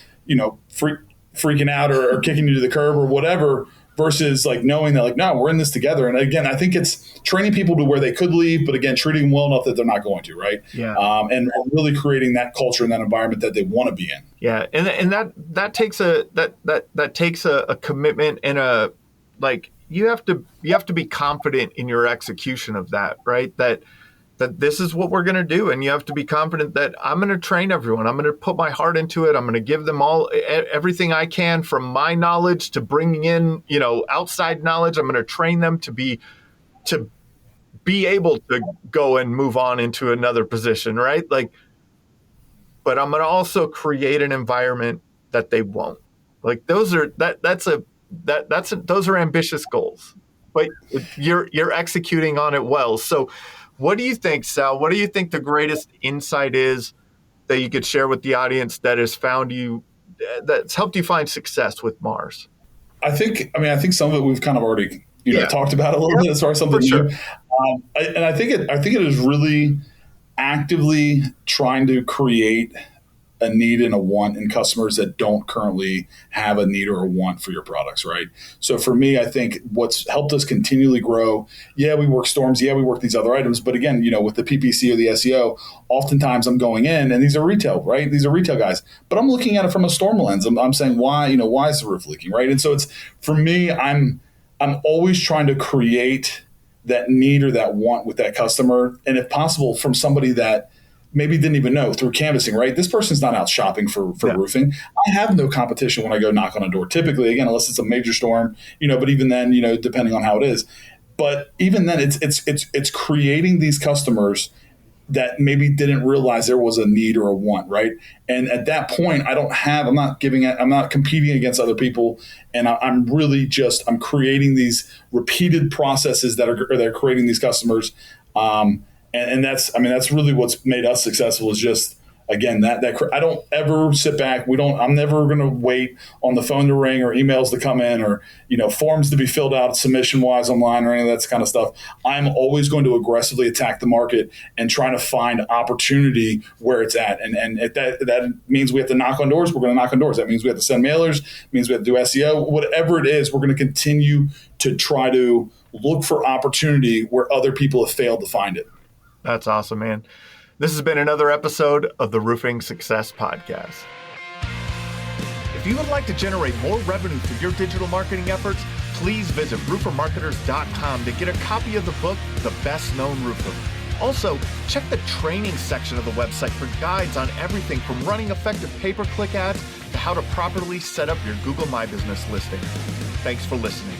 freaking out or kicking you to the curb or whatever, versus like knowing that, like, no, we're in this together. And again, I think it's training people to where they could leave, but again, treating them well enough that they're not going to, right? Yeah. And really creating that culture and that environment that they want to be in. Yeah. And that takes a commitment and you have to be confident in your execution of that, right? That this is what we're going to do. And you have to be confident that I'm going to train everyone. I'm going to put my heart into it. I'm going to give them everything I can, from my knowledge to bringing in, outside knowledge. I'm going to train them to be able to go and move on into another position, right? But I'm going to also create an environment that they won't. Like those are those are ambitious goals, but you're executing on it well. So what do you think, Sal? What do you think the greatest insight is that you could share with the audience that's helped you find success with Mars? I think some of it we've kind of already, talked about a little bit as far as something new. And I think it is really actively trying to create a need and a want in customers that don't currently have a need or a want for your products, right? So for me, I think what's helped us continually grow, we work storms, we work these other items, but again, with the PPC or the SEO, oftentimes I'm going in and these are retail, right? These are retail guys, but I'm looking at it from a storm lens. I'm saying, why is the roof leaking, right? And so it's, for me, I'm always trying to create that need or that want with that customer, and if possible, from somebody that maybe didn't even know through canvassing, right? This person's not out shopping for roofing. I have no competition when I go knock on a door. Typically, again, unless it's a major storm, but even then, depending on how it is. But even then, it's creating these customers that maybe didn't realize there was a need or a want, right? And at that point, I'm not competing against other people, and I'm creating these repeated processes that are creating these customers. And that's really what's made us successful, is just, again, that I don't ever sit back. I'm never going to wait on the phone to ring or emails to come in or, forms to be filled out submission wise online or any of that kind of stuff. I'm always going to aggressively attack the market and trying to find opportunity where it's at. And if that means we have to knock on doors, we're going to knock on doors. That means we have to send mailers, means we have to do SEO, whatever it is, we're going to continue to try to look for opportunity where other people have failed to find it. That's awesome, man. This has been another episode of the Roofing Success Podcast. If you would like to generate more revenue for your digital marketing efforts, please visit roofermarketers.com to get a copy of the book, The Best Known Roofer. Also, check the training section of the website for guides on everything from running effective pay-per-click ads to how to properly set up your Google My Business listing. Thanks for listening.